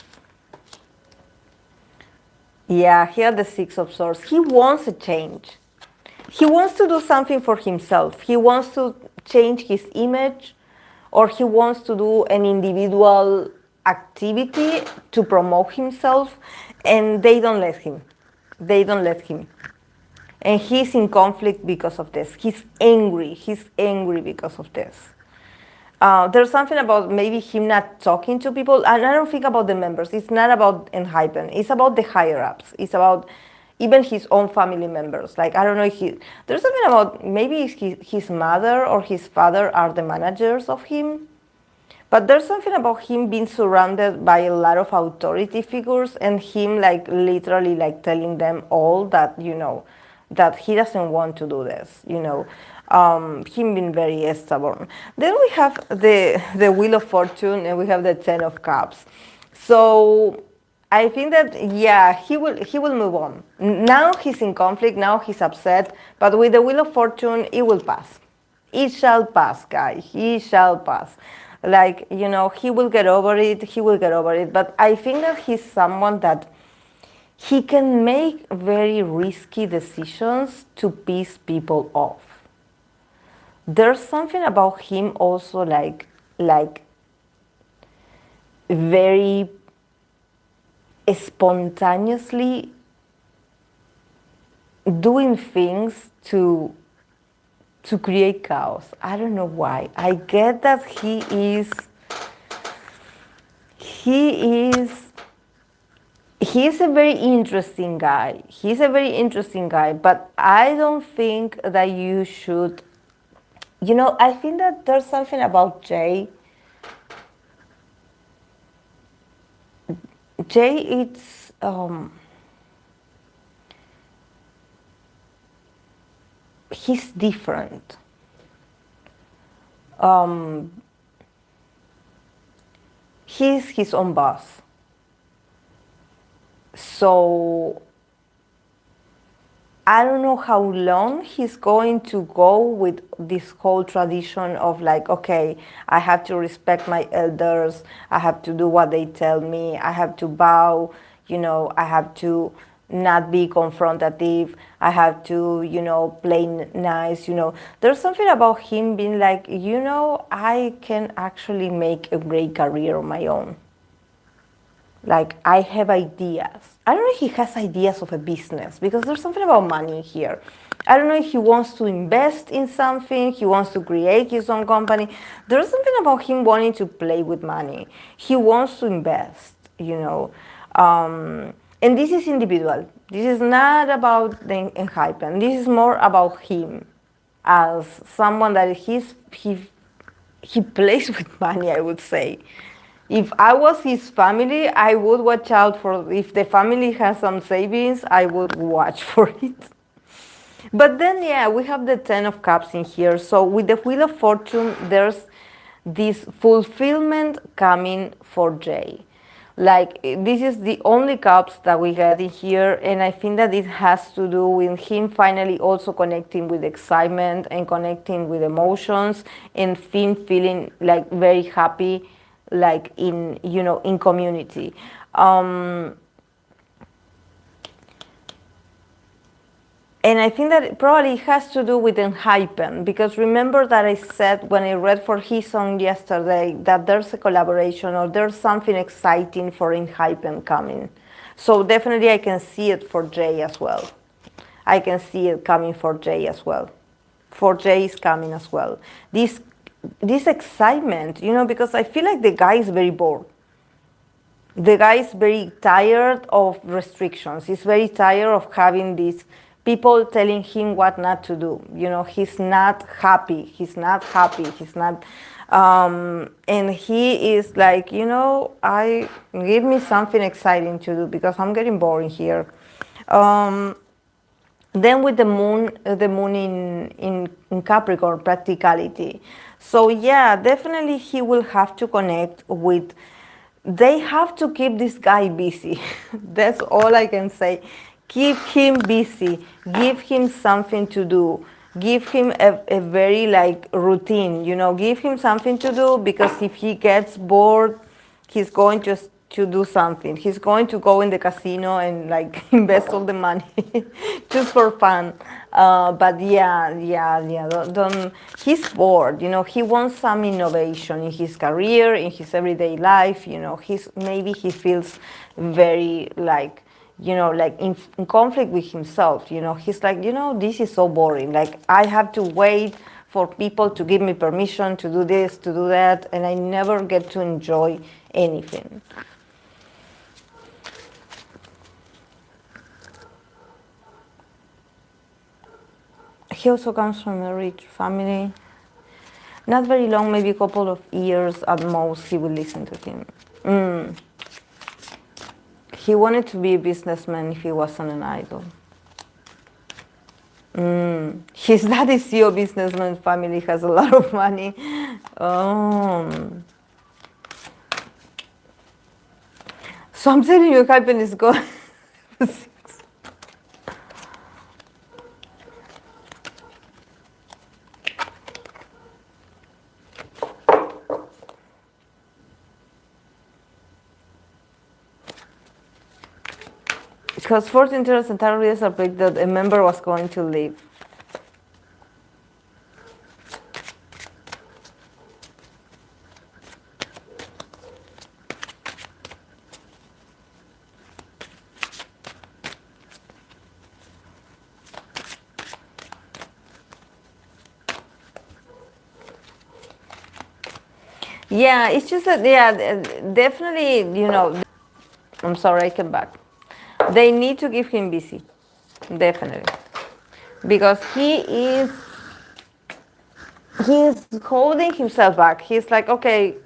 Yeah, he had the Six of Swords. He wants a change. He wants to do something for himself. He wants to change his image, or he wants to do an individual activity to promote himself, and they don't let him. They don't let him. And he's in conflict because of this. He's angry. He's angry because of this. There's something about maybe him not talking to people, and I don't think about the members. It's not about Enhypen. It's about the higher-ups. It's about even his own family members. Like, I don't know if there's something about maybe his mother or his father are the managers of him. But there's something about him being surrounded by a lot of authority figures and him like literally like telling them all that, you know, that he doesn't want to do this, you know. Him being very stubborn. Then we have the Wheel of Fortune, and we have the Ten of Cups. So I think that, yeah, he will move on. Now he's in conflict, now he's upset, but with the Wheel of Fortune, it will pass. It shall pass, guy. He shall pass. Like, he will get over it, he will get over it. But I think that he's someone that he can make very risky decisions to piss people off. There's something about him also like very spontaneously doing things to create chaos. I don't know why. I get that he's a very interesting guy. He's a very interesting guy, but I don't think that you should. I think that there's something about Jay. Jay, it's he's different. He's his own boss. So I don't know how long he's going to go with this whole tradition of like, okay, I have to respect my elders, I have to do what they tell me, I have to bow, I have to not be confrontative, I have to, play nice, There's something about him being like, I can actually make a great career on my own. Like, I have ideas. I don't know if he has ideas of a business, because there's something about money here. I don't know if he wants to invest in something, he wants to create his own company. There's something about him wanting to play with money. He wants to invest, And this is individual. This is not about the Enhypen. This is more about him as someone that he plays with money, I would say. If I was his family, I would watch out for, if the family has some savings, I would watch for it. But then, yeah, we have the Ten of Cups in here. So with the Wheel of Fortune, there's this fulfillment coming for Jay. Like, this is the only cups that we had in here, and I think that it has to do with him finally also connecting with excitement and connecting with emotions, and him feeling like very happy, like in community. And I think that it probably has to do with Enhypen, because remember that I said when I read for his song yesterday that there's a collaboration or there's something exciting for Enhypen coming. So definitely I can see it for Jay as well. I can see it coming for Jay as well. For Jay is coming as well. This excitement, because I feel like the guy is very bored. The guy is very tired of restrictions. He's very tired of having these people telling him what not to do. He's not happy. He's not, and he is like, I give me something exciting to do because I'm getting boring here. Then with the moon in Capricorn, practicality. So yeah, definitely he will have to connect with. They have to keep this guy busy. That's all I can say. Keep him busy. Give him something to do. Give him a very routine, give him something to do, because if he gets bored, he's going to do something. He's going to go in the casino and invest all the money just for fun. But yeah, don't, he's bored, he wants some innovation in his career, in his everyday life, maybe he feels very in conflict with himself, he's like, this is so boring. I have to wait for people to give me permission to do this, to do that, and I never get to enjoy anything. He also comes from a rich family. Not very long, maybe a couple of years at most, he will listen to him. He wanted to be a businessman if he wasn't an idol. His dad is CEO businessman, family has a lot of money. So I'm telling you, Enhypen is going. Because 14 turns entirely is a break that a member was going to leave. Yeah, it's just that, yeah, definitely, I'm sorry, I came back. They need to give him busy, definitely. Because he's holding himself back. He's like, okay,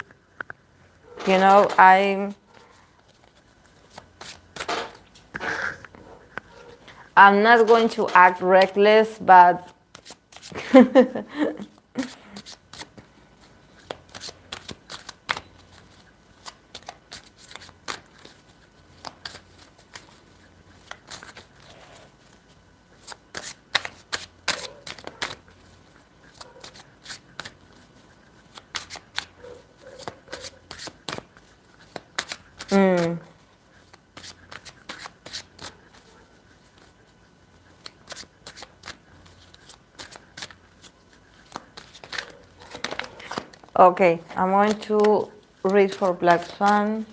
I'm not going to act reckless, but okay, I'm going to read for Black Swan.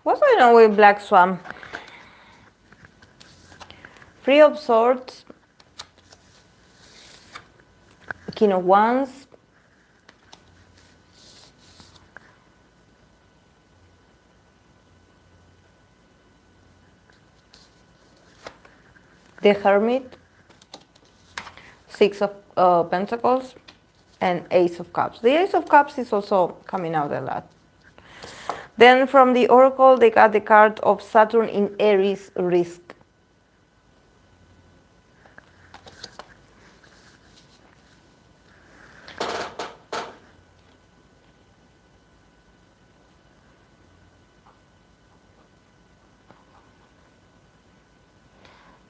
What's going on with Black Swan? Free of Swords, King of Wands, the Hermit, Six of Pentacles, and Ace of Cups. The Ace of Cups is also coming out a lot. Then from the Oracle, they got the card of Saturn in Aries, Risk.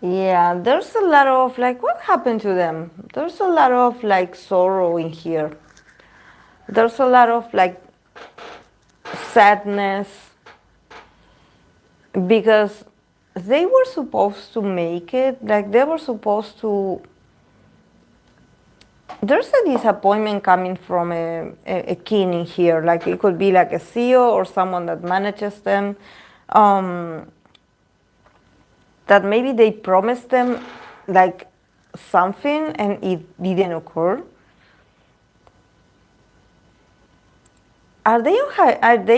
Yeah, there's a lot of like, what happened to them? There's a lot of like sorrow in here. There's a lot of like sadness because they were supposed to make it, like they were supposed to. There's a disappointment coming from a king in here, like it could be like a CEO or someone that manages them. That maybe they promised them like something and it didn't occur. Are they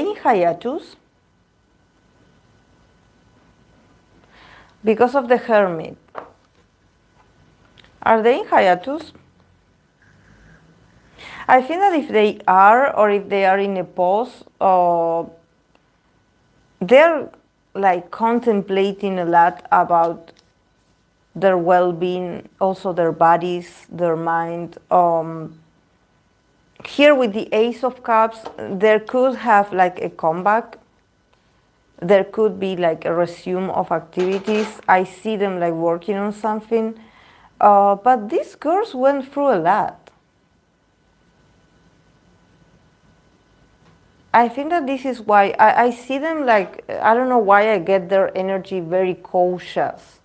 in hiatus? Because of the Hermit. Are they in hiatus? I think that if they are, or if they are in a pause, they're like contemplating a lot about their well-being, also their bodies, their mind. Here with the Ace of Cups, there could have like a comeback. There could be like a resume of activities. I see them like working on something. But these girls went through a lot. I think that this is why I see them like, I don't know why I get their energy very cautious.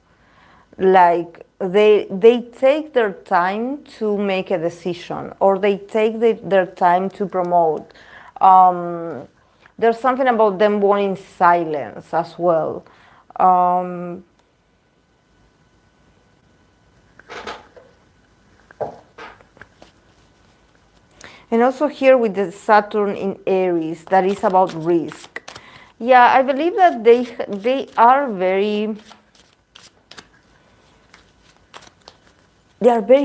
Like they take their time to make a decision, or they take their time to promote. There's something about them wanting silence as well. Um, and also here with the Saturn in Aries, that is about risk. Yeah, I believe that they are very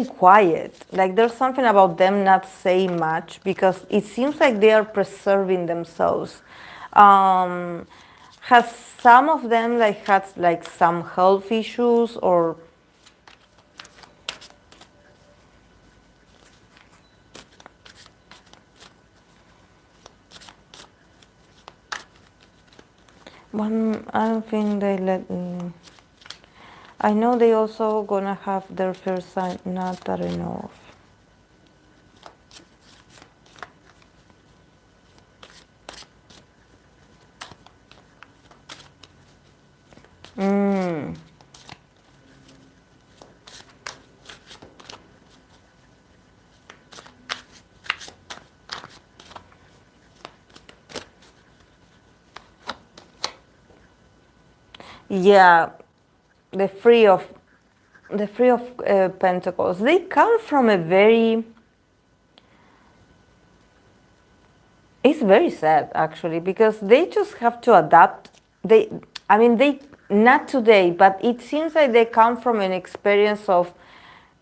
quiet. Like there's something about them not saying much because it seems like they are preserving themselves. Um, has some of them like had like some health issues or one? I don't think they let. I know they also gonna have their first sign. Not that I know of. Yeah, the free of Pentacles. They come from a very. It's very sad actually because they just have to adapt. I mean, they not today, but it seems like they come from an experience of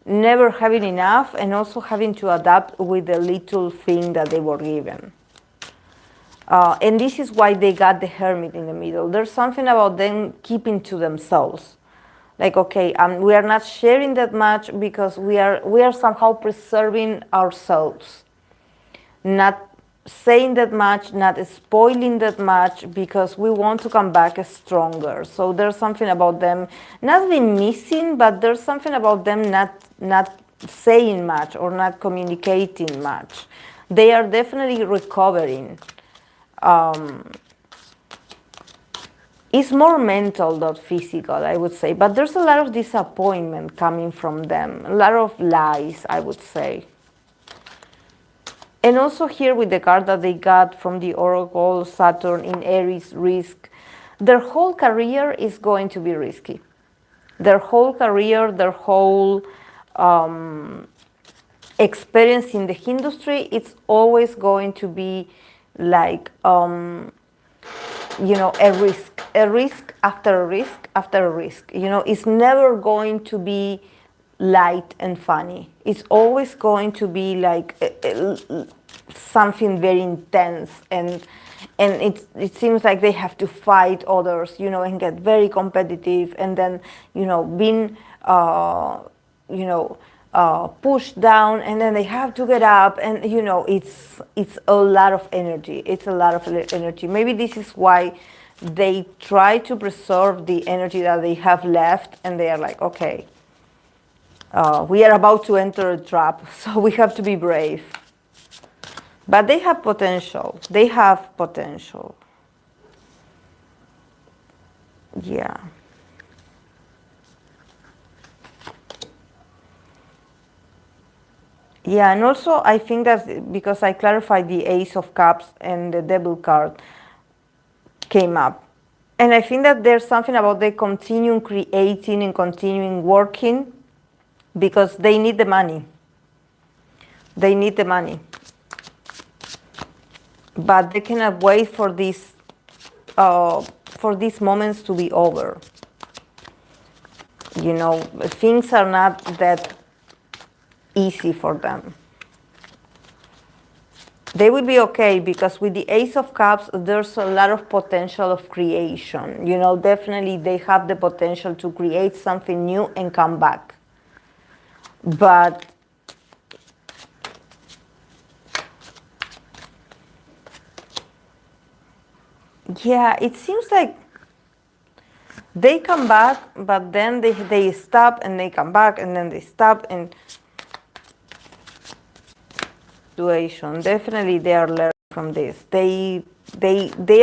never having enough and also having to adapt with the little thing that they were given. And this is why they got the Hermit in the middle. There's something about them keeping to themselves. Like, okay, we are not sharing that much because we are somehow preserving ourselves. Not saying that much, not spoiling that much because we want to come back stronger. So there's something about them not being missing, but there's something about them not saying much or not communicating much. They are definitely recovering. It's more mental than physical, I would say, but there's a lot of disappointment coming from them, a lot of lies, I would say. And also here with the card that they got from the Oracle, Saturn in Aries, risk, their whole career is going to be risky. Their whole career, their whole experience in the industry, it's always going to be like, a risk after a risk after a risk. It's never going to be light and funny. It's always going to be like something very intense, and it seems like they have to fight others, and get very competitive, and then being pushed down, and then they have to get up, and it's a lot of energy. It's a lot of energy. Maybe this is why they try to preserve the energy that they have left, and they are like, okay, we are about to enter a trap, so we have to be brave. But they have potential. They have potential. Yeah. Yeah, and also I think that because I clarified the Ace of Cups and the Devil card came up. And I think that there's something about they continuing creating and continuing working because they need the money. They need the money. But they cannot wait for these moments to be over. Things are not that easy for them. They will be okay because with the Ace of Cups, there's a lot of potential of creation. Definitely they have the potential to create something new and come back. But yeah, it seems like they come back, but then they stop and they come back and then they stop and situation. Definitely they are learning from this. They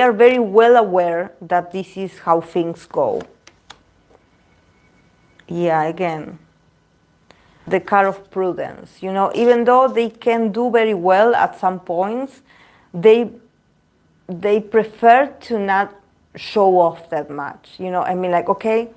are very well aware that this is how things go. Yeah, again, the card of prudence. You know, even though they can do very well at some points, they prefer to not show off that much. You know, I mean, like, okay,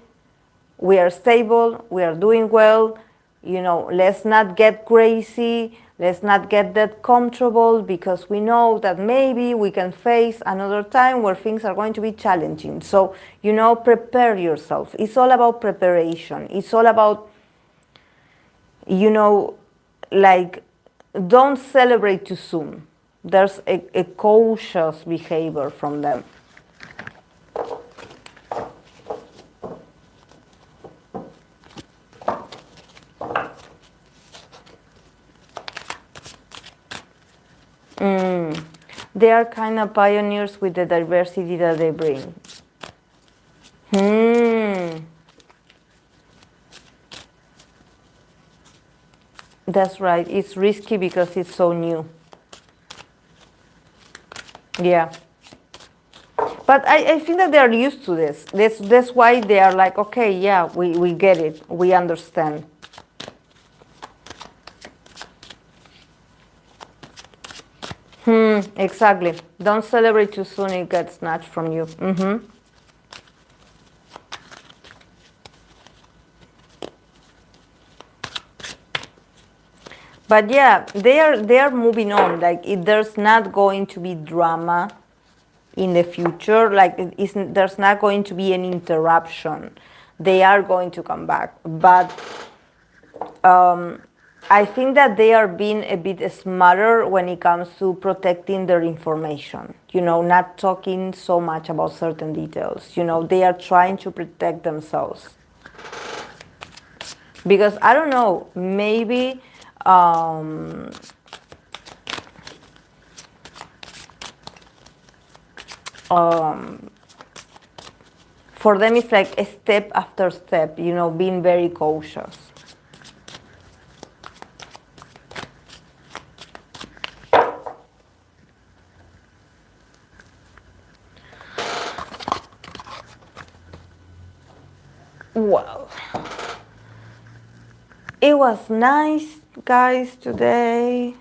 we are stable, we are doing well, you know, let's not get crazy, let's not get that comfortable, because we know that maybe we can face another time where things are going to be challenging. So, you know, prepare yourself. It's all about preparation. It's all about, you know, like, don't celebrate too soon. There's a cautious behavior from them. They are kind of pioneers with the diversity that they bring. That's right. It's risky because it's so new. Yeah. But I think that they are used to this. That's why they are like, okay, yeah, we get it. We understand. Exactly. Don't celebrate too soon, it gets snatched from you. But yeah, they are moving on. Like, there's not going to be drama in the future. Like, there's not going to be an interruption. They are going to come back. But I think that they are being a bit smarter when it comes to protecting their information. You know, not talking so much about certain details. You know, they are trying to protect themselves. Because, I don't know, maybe for them it's like a step after step, you know, being very cautious. Well, it was nice, guys, today.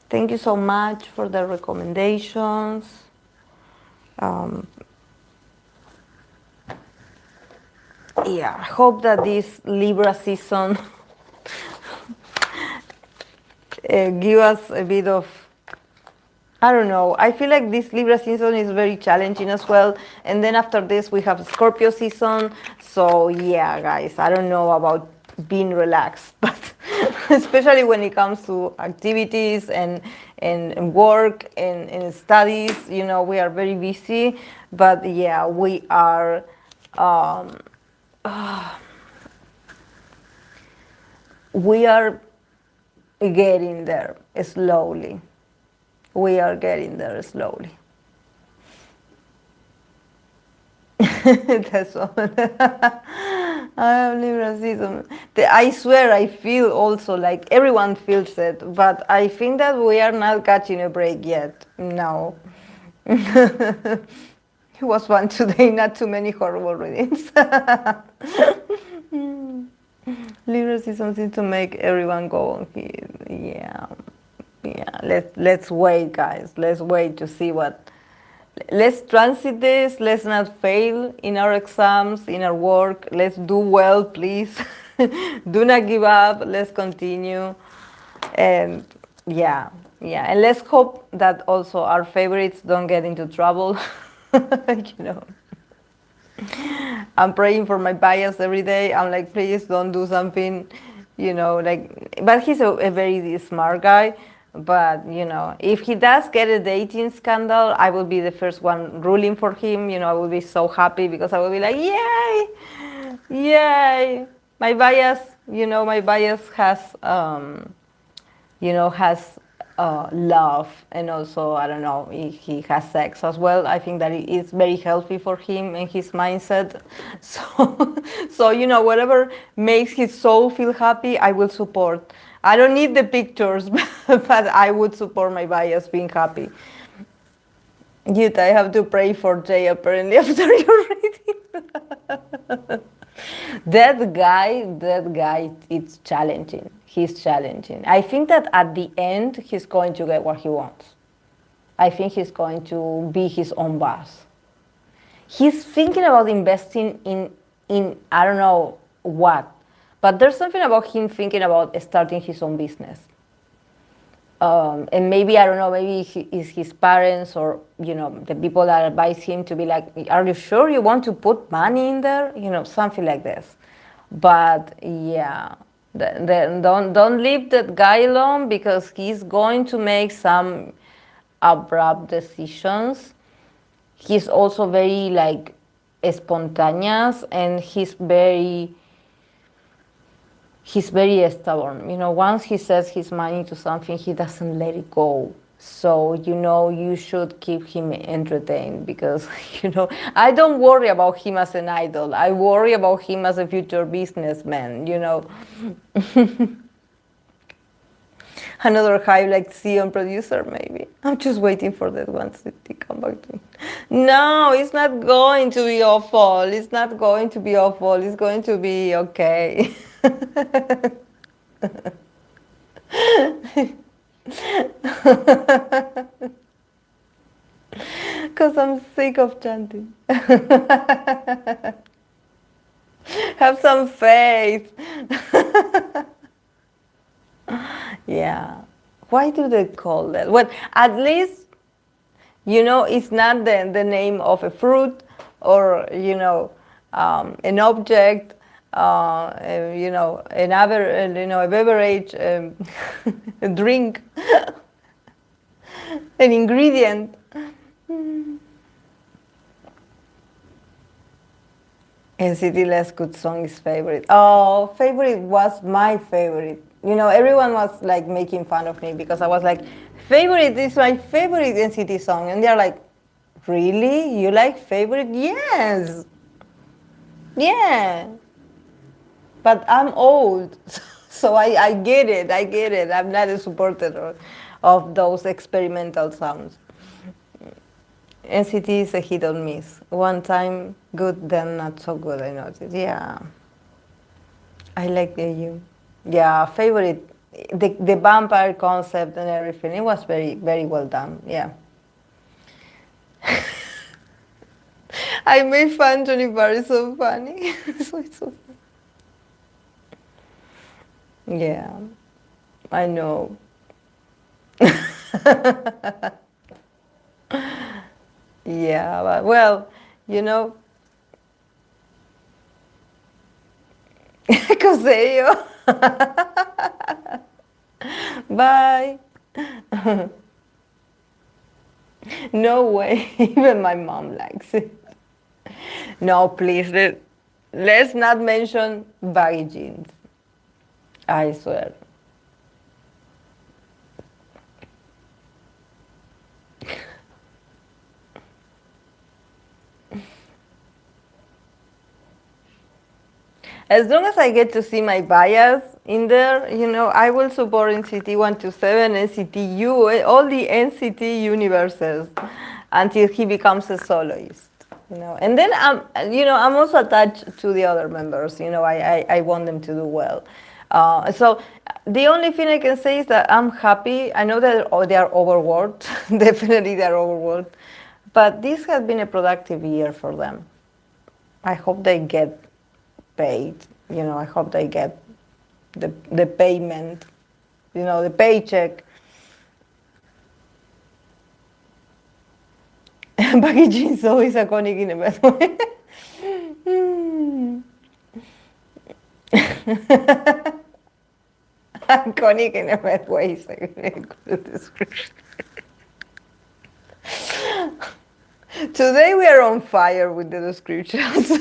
Thank you so much for the recommendations. Yeah, I hope that this Libra season give us a bit of, I don't know, I feel like this Libra season is very challenging as well. And then after this, we have Scorpio season. So yeah, guys, I don't know about being relaxed, but especially when it comes to activities and work and studies, you know, we are very busy. But yeah, we are getting there slowly. We are getting there slowly. That's all. I have Libra season. I swear I feel also like everyone feels it, but I think that we are not catching a break yet. No. It was fun today, not too many horrible readings. Libra season seems to make everyone go, yeah. Let's wait, guys. Let's wait to see what. Let's transit this. Let's not fail in our exams, in our work. Let's do well, please. Do not give up. Let's continue. And yeah. And let's hope that also our favorites don't get into trouble. You know. I'm praying for my bias every day. I'm like, please don't do something, you know, like, but he's a very smart guy. But, you know, if he does get a dating scandal, I will be the first one ruling for him. You know, I will be so happy because I will be like, yay. My bias, you know, has, has love, and also, I don't know, he has sex as well. I think that it's very healthy for him and his mindset. So you know, whatever makes his soul feel happy, I will support. I don't need the pictures, but I would support my bias being happy. Yet I have to pray for Jay apparently after your reading. That guy, it's challenging. He's challenging. I think that at the end, he's going to get what he wants. I think he's going to be his own boss. He's thinking about investing in I don't know what, but there's something about him thinking about starting his own business. And maybe, I don't know, maybe it's his parents or, the people that advise him to be like, are you sure you want to put money in there? Something like this. But yeah, don't leave that guy alone, because he's going to make some abrupt decisions. He's also very like spontaneous, and he's very stubborn. Once he says his mind to something, he doesn't let it go. So, you should keep him entertained, because, I don't worry about him as an idol. I worry about him as a future businessman. Another like Sion producer, maybe. I'm just waiting for that one to come back to me. No, it's not going to be awful. It's not going to be awful. It's going to be okay. Because I'm sick of chanting. Have some faith. Yeah. Why do they call that? Well, at least, it's not the name of a fruit or, an object, another, a beverage, a drink, an ingredient. NCT Less Good song is favorite. Oh, favorite was my favorite. Everyone was like making fun of me because I was like, favorite is my favorite NCT song. And they're like, really? You like favorite? Yes. Yeah. But I'm old, so I get it. I get it. I'm not a supporter of those experimental sounds. NCT is a hit or miss. One time good, then not so good, I noticed. Yeah. I like the you. Yeah, favorite. The vampire concept and everything. It was very, very well done. Yeah. I made fun. Johnny Barr is so funny. So funny. Yeah, I know. Yeah, but well, Cosello. Bye. No way. Even my mom likes it. No, please, let's not mention baggy jeans. I swear. As long as I get to see my bias in there, I will support NCT 127, NCT U, all the NCT universes until he becomes a soloist. And then I'm also attached to the other members. I want them to do well. So the only thing I can say is that I'm happy. I know that they are overworked. Definitely they are overworked. But this has been a productive year for them. I hope they get paid. I hope they get the payment, the paycheck. Baggy jeans always iconic in a bad way. Iconic in a bad way is a good description. Today we are on fire with the descriptions.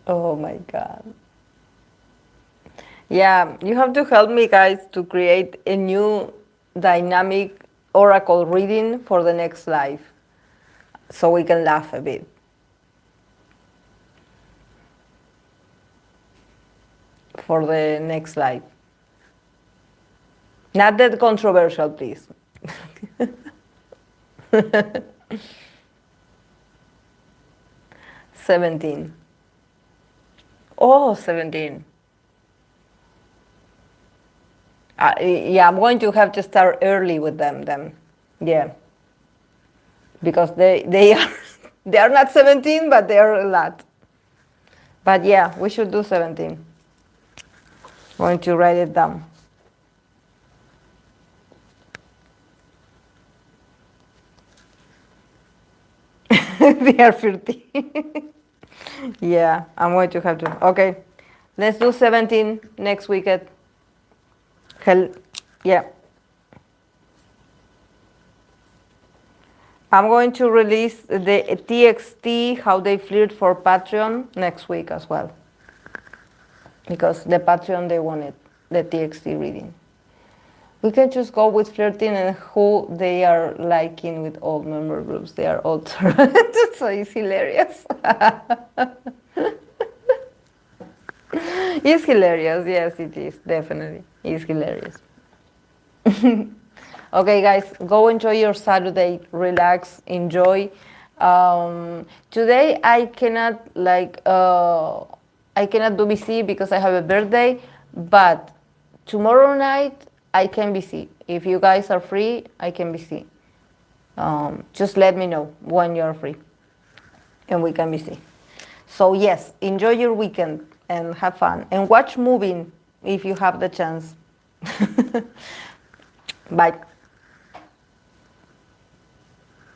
Oh my God. Yeah, you have to help me, guys, to create a new dynamic oracle reading for the next live so we can laugh a bit. For the next live. Not that controversial, please. 17. Oh, 17. Yeah, I'm going to have to start early with them then. Yeah. Because they are they are not 17, but they are a lot. But yeah, we should do 17. Going to write it down. They are 50. Yeah, I'm going to have to. Okay, let's do 17 next weekend. Hell, yeah. I'm going to release the TXT, how they flirt for Patreon, next week as well. Because the Patreon, they wanted the TXT reading. We can just go with flirting and who they are liking with all member groups. They are all talented, so it's hilarious. It's hilarious, yes, it is, definitely. It's hilarious. Okay, guys, go enjoy your Saturday, relax, enjoy. Today I cannot I cannot do BC because I have a birthday, but tomorrow night I can BC. If you guys are free, I can BC. Just let me know when you're free, and we can BC. So yes, enjoy your weekend and have fun, and watch moving if you have the chance. Bye.